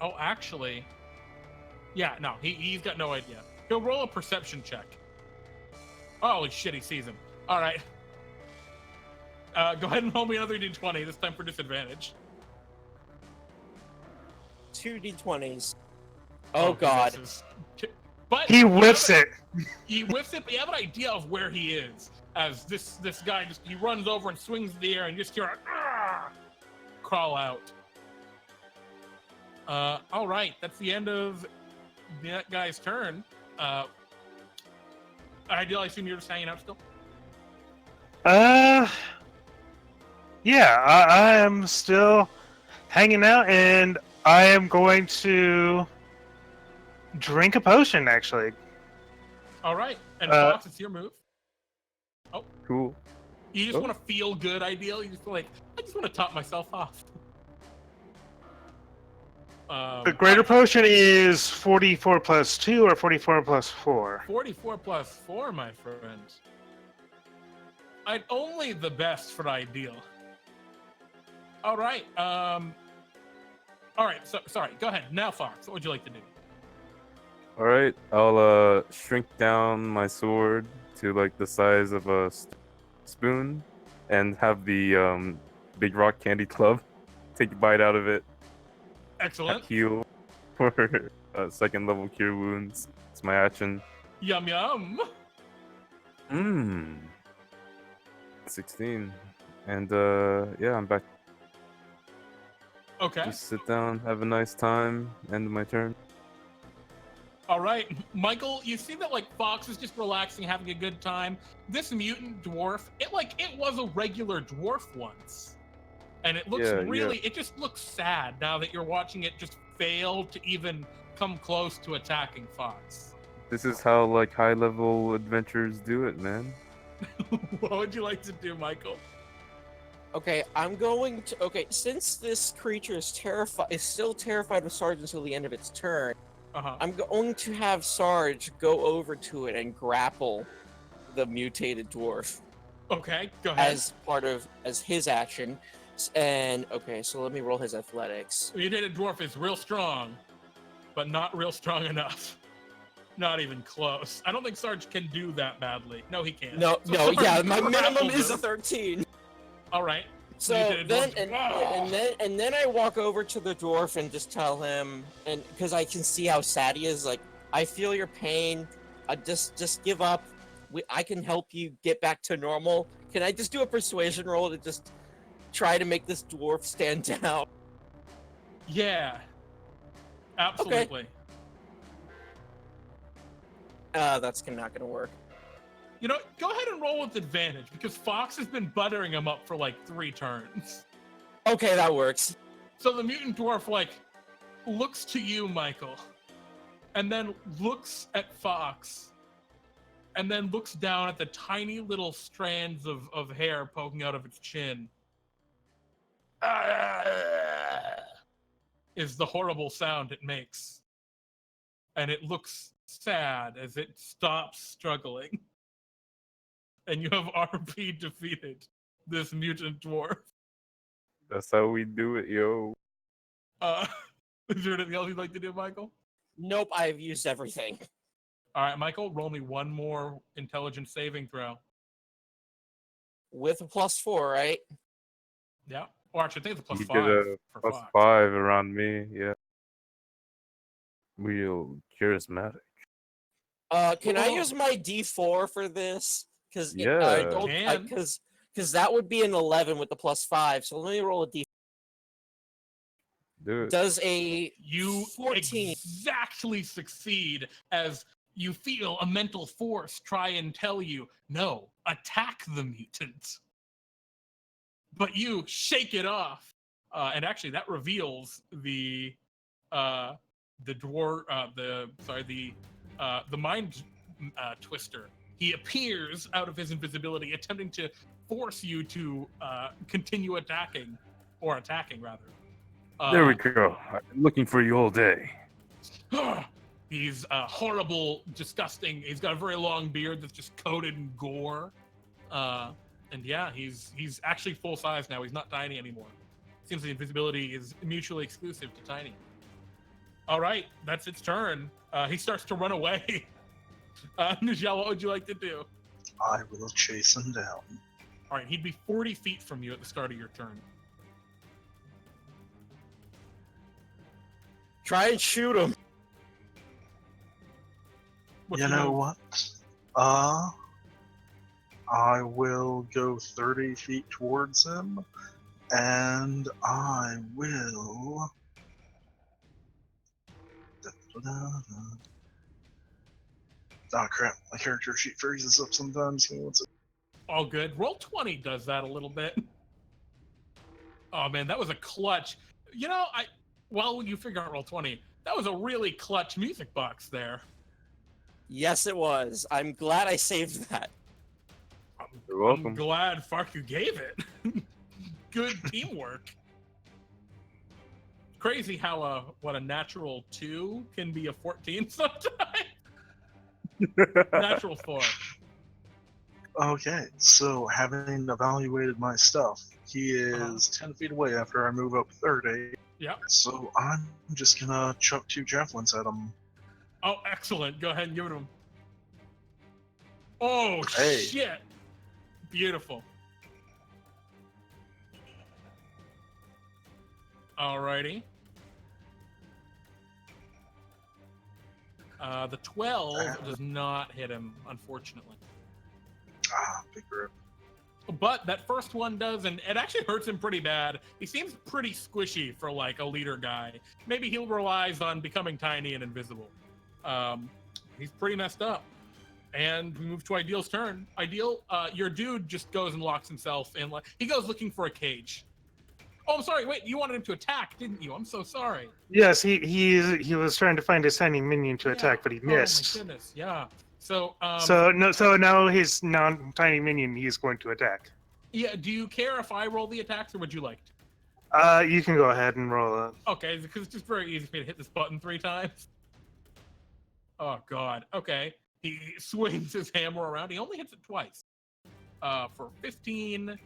Oh, actually, yeah, no, he's got no idea. He'll roll a perception check. Holy shit, he sees him. All right. Go ahead and roll me another d20, this time for disadvantage. 2 D20s. Oh, God. misses. But He whiffs it. He whiffs it, but you have an idea of where he is. As this guy he runs over and swings in the air and you just hear a crawl out. All right, that's the end of that guy's turn. Ideal, I assume you're just hanging out still? Yeah, I am still hanging out, and I am going to drink a potion, actually. All right, and Fawkes, it's your move. Cool. You just Oh. want to feel good, Ideal? You just feel like, I just want to top myself off. The greater potion is 44 plus 2 or 44 plus 4? 44 plus 4, my friend. I'd only the best for Ideal. All right. All right. So sorry. Go ahead. Now, Fawkes, what would you like to do? All right, I'll shrink down my sword to like the size of a spoon, and have the big rock candy club. Take a bite out of it. Excellent. Heal for second level cure wounds. It's my action. Yum yum. 16. And yeah, I'm back. Okay. Just sit down, have a nice time. End of my turn. All right, Michael, you see that like Fawkes is just relaxing, having a good time. This mutant dwarf, it was a regular dwarf once. And it looks it just looks sad now that you're watching it just fail to even come close to attacking Fawkes. This is how like high level adventurers do it, man. What would you like to do, Michael? Okay, I'm going to. Okay, since this creature is still terrified of Sarge until the end of its turn, I'm going to have Sarge go over to it and grapple the mutated dwarf. Okay, go ahead. As his action, and okay, so let me roll his athletics. The mutated dwarf is real strong, but not real strong enough. Not even close. I don't think Sarge can do that badly. No, he can't. No, Sarge my minimum grappled is a him. 13. All right. So then, and then I walk over to the dwarf and just tell him, and because I can see how sad he is, like, I feel your pain. Just give up. I can help you get back to normal. Can I just do a persuasion roll to just try to make this dwarf stand down? Yeah. Absolutely. Okay. That's not gonna work. You know, go ahead and roll with advantage because Fawkes has been buttering him up for like 3 turns. Okay, that works. So the mutant dwarf like looks to you, Michael, and then looks at Fawkes, and then looks down at the tiny little strands of hair poking out of its chin. Is the horrible sound it makes. And it looks sad as it stops struggling. And you have RP defeated this mutant dwarf. That's how we do it, yo. Is there anything else you'd like to do, Michael? Nope, I've used everything. All right, Michael, roll me one more intelligence saving throw. With a +4, right? Yeah. Or actually, I think it's a You +5 get a for +5 Fawkes. around me, yeah. Real charismatic. Can I use my D4 for this? Because Yeah. because that would be an 11 with the +5. So let me roll a D. Do it. Does a You 14 exactly succeed as you feel a mental force try and tell you, no, attack the mutant. But you shake it off. And actually that reveals the mind twister. He appears out of his invisibility, attempting to force you to continue attacking, or attacking rather. There we go. I've been looking for you all day. He's horrible, disgusting. He's got a very long beard that's just coated in gore. And yeah, he's actually full size now. He's not tiny anymore. Seems the invisibility is mutually exclusive to tiny. All right, that's its turn. He starts to run away. Nijel, what would you like to do? I will chase him down. All right, he'd be 40 feet from you at the start of your turn. Try and shoot him. What's You your know move? what? I will go 30 feet towards him, and I will. Oh crap! My character sheet freezes up sometimes. All good. Roll 20 does that a little bit. Oh man, that was a clutch. You know, while you figure out roll 20, that was a really clutch music box there. Yes, it was. I'm glad I saved that. You're welcome. I'm glad Farku gave it. Good teamwork. Crazy how a natural 2 can be a 14 sometimes. Natural 4. Okay, so having evaluated my stuff, he is 10 feet away after I move up 30. Yep. So I'm just gonna chuck 2 javelins at him. Oh, excellent. Go ahead and give it to him. Oh, Hey. shit. Beautiful. Alrighty. The 12 does not hit him, unfortunately. Big rip. But that first one does, and it actually hurts him pretty bad. He seems pretty squishy for like a leader guy. Maybe he relies on becoming tiny and invisible. He's pretty messed up. And we move to Ideal's turn. Ideal, your dude just goes and locks himself in. He goes looking for a cage. Oh, I'm sorry. Wait, you wanted him to attack, didn't you? I'm so sorry. Yes, he was trying to find his tiny minion to attack, but he missed. Oh my goodness, yeah. So So now his non-tiny minion he's going to attack. yeah. Do you care if I roll the attacks, or would you like to? You can go ahead and roll it. Okay, because it's just very easy for me to hit this button 3 times. Oh God. Okay. He swings his hammer around. He only hits it twice. For 15,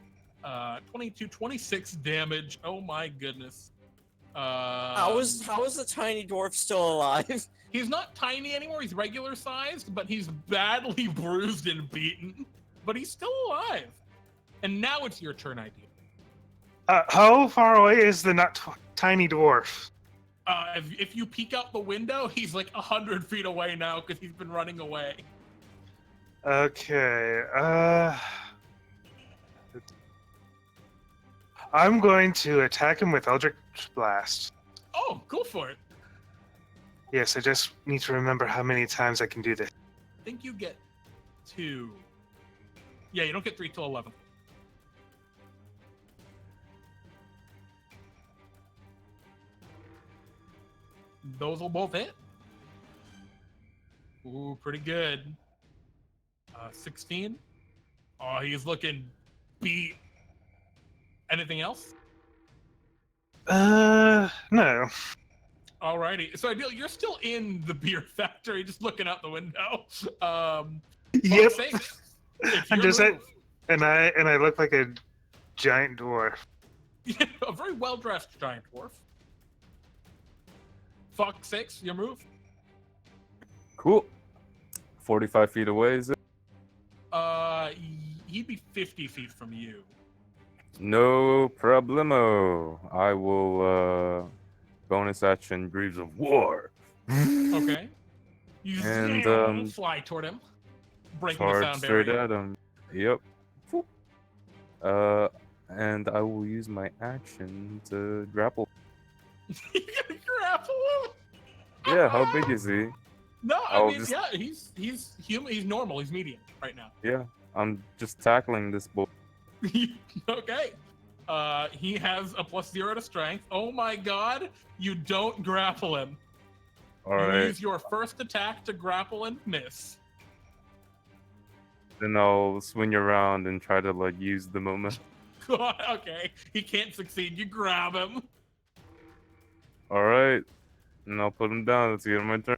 22, 26 damage. Oh my goodness. How is the tiny dwarf still alive? He's not tiny anymore. He's regular sized, but he's badly bruised and beaten. But he's still alive. And now it's your turn, Ideal. How far away is the not tiny dwarf? If you peek out the window, he's like 100 feet away now because he's been running away. Okay. I'm going to attack him with Eldritch Blast. Oh, go for it. Yes, I just need to remember how many times I can do this. I think you get 2. Yeah, you don't get 3 till 11. Those will both hit. Ooh, pretty good. 16. Oh, he's looking beat. Anything else? No. Alrighty. So Ideal, you're still in the beer factory, just looking out the window. Yep. And And I look like a giant dwarf. Yeah, a very well-dressed giant dwarf. Fawkes 6, your move. Cool. 45 feet away, is it? He'd be 50 feet from you. No problemo. I will, bonus action Greaves of War. Okay. You And, fly toward him. Breaking the Charge sound straight barrier. at him. Yep. And I will use my action to grapple. You're gonna grapple him? Yeah, how big is he? No, I I'll mean, just- yeah, he's human. He's normal. He's medium right now. Yeah, I'm just tackling this boy. Okay. He has a +0 to strength. Oh my God! You don't grapple him. All You right, use your first attack to grapple and miss. then I'll swing around and try to use the moment. Okay, he can't succeed. You grab him. All right, and I'll put him down. Let's get my turn.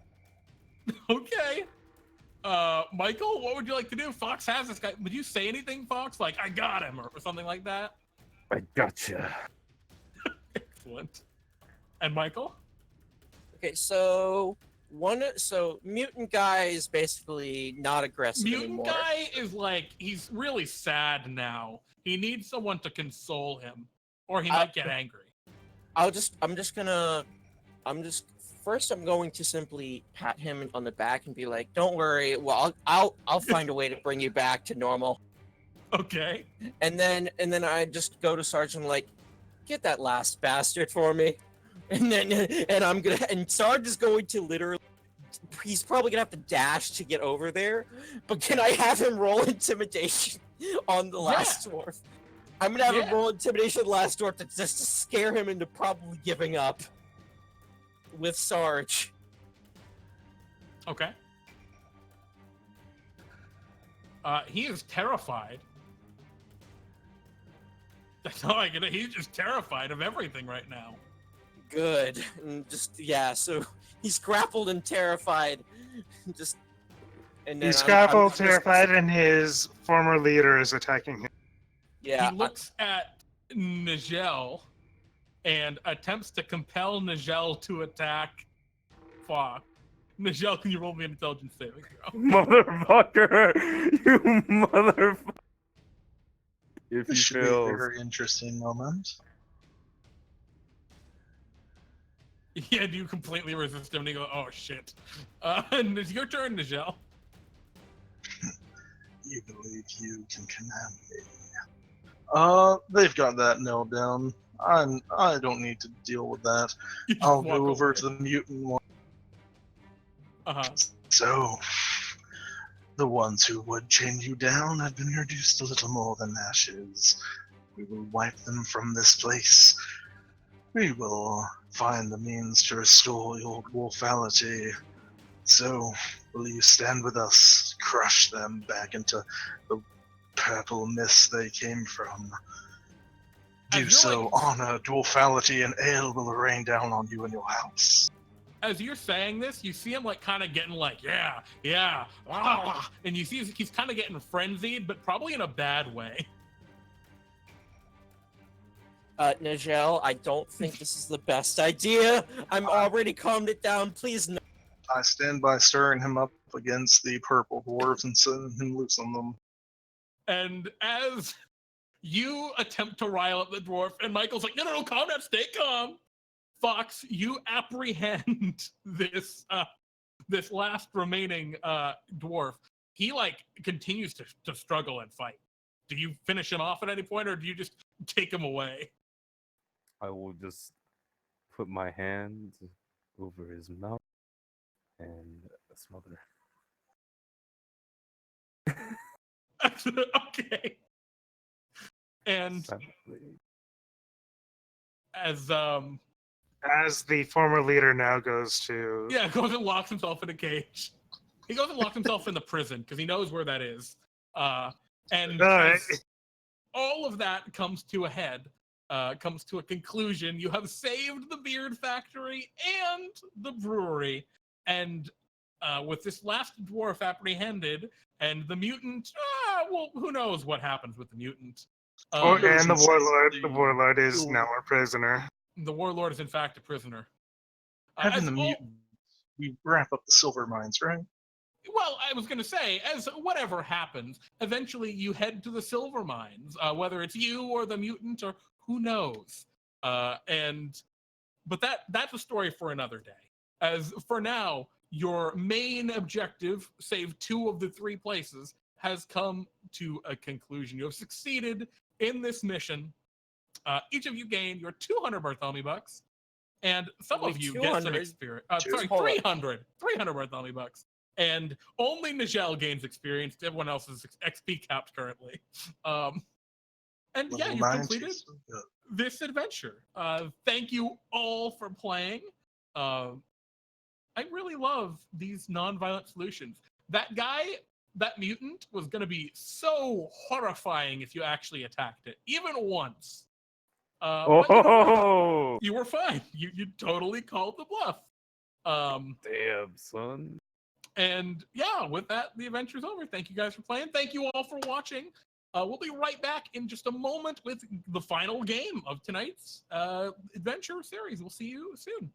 Okay. Michael, what would you like to do? Fawkes has this guy. Would you say anything, Fawkes? Like, I got him, or something like that? I gotcha. Excellent. And Michael? Okay, so mutant guy is basically not aggressive Mutant anymore. guy is he's really sad now. He needs someone to console him, or he might get angry. First I'm going to simply pat him on the back and be like, "Don't worry, well I'll find a way to bring you back to normal." Okay. And then I just go to Sergeant like, "Get that last bastard for me." And Sarge is going to literally, he's probably gonna have to dash to get over there, but can I have him roll intimidation on the last dwarf? I'm gonna have him roll intimidation on the last dwarf just to scare him into probably giving up with Sarge. Okay. He is terrified. That's all I can. He's just terrified of everything right now. Good. And so he's grappled and terrified. He's grappled, terrified, and his former leader is attacking him. Yeah. He looks at Nijel and attempts to compel Nijel to attack Fawkes. Nijel, can you roll me an intelligence saving throw? Motherfucker! You motherfucker! If This he should be a fails, very interesting moment. Yeah, do you completely resist him and you go, oh shit. And it's your turn, Nijel. You believe you can command me. They've got that nailed down. I don't need to deal with that. You just I'll walk go over away. to the mutant one. So, the ones who would chain you down have been reduced to little more than ashes. We will wipe them from this place. We will find the means to restore your dwarfality. So, will you stand with us, crush them back into the purple mist they came from? Do As so, you're, like, honor dwarfality, and ale will rain down on you and your house. as you're saying this, you see him like kind of getting like, yeah, and you see he's kind of getting frenzied, but probably in a bad way. Nijel, I don't think this is the best idea. I'm already calmed it down. Please, no. I stand by stirring him up against the purple dwarves and setting him loose on them. And as you attempt to rile up the dwarf, and Michael's like, no, calm down, stay calm. Fawkes, you apprehend this this last remaining dwarf. He like continues to struggle and fight. Do you finish him off at any point, or do you just take him away? I will just put my hand over his mouth and smother. Okay. And Silently. as the former leader now goes to. yeah, goes and locks himself in a cage. He goes and locks himself in the prison because he knows where that is. And as all of that comes to a head, comes to a conclusion, you have saved the beard factory and the brewery. And with this last dwarf apprehended and the mutant, well, who knows what happens with the mutant. And the warlord is now a prisoner. The warlord is in fact a prisoner. Having the mutant, we wrap up the silver mines, right? Well, I was going to say, as whatever happens, eventually you head to the silver mines, whether it's you or the mutant or who knows. But that's a story for another day. As for now, your main objective, save 2 of the 3 places, has come to a conclusion. You have succeeded in this mission. Each of you gain your 200 Bartholomew bucks, and some of you get some experience. 300 Bartholomew bucks. And only Nijel gains experience. Everyone else is XP capped currently. And yeah, you completed this adventure. Thank you all for playing. I really love these non-violent solutions. That guy, that mutant, was going to be so horrifying if you actually attacked it, even once. But you were fine. You totally called the bluff. Damn, son. And yeah, with that, the adventure's over. Thank you guys for playing. Thank you all for watching. We'll be right back in just a moment with the final game of tonight's adventure series. We'll see you soon.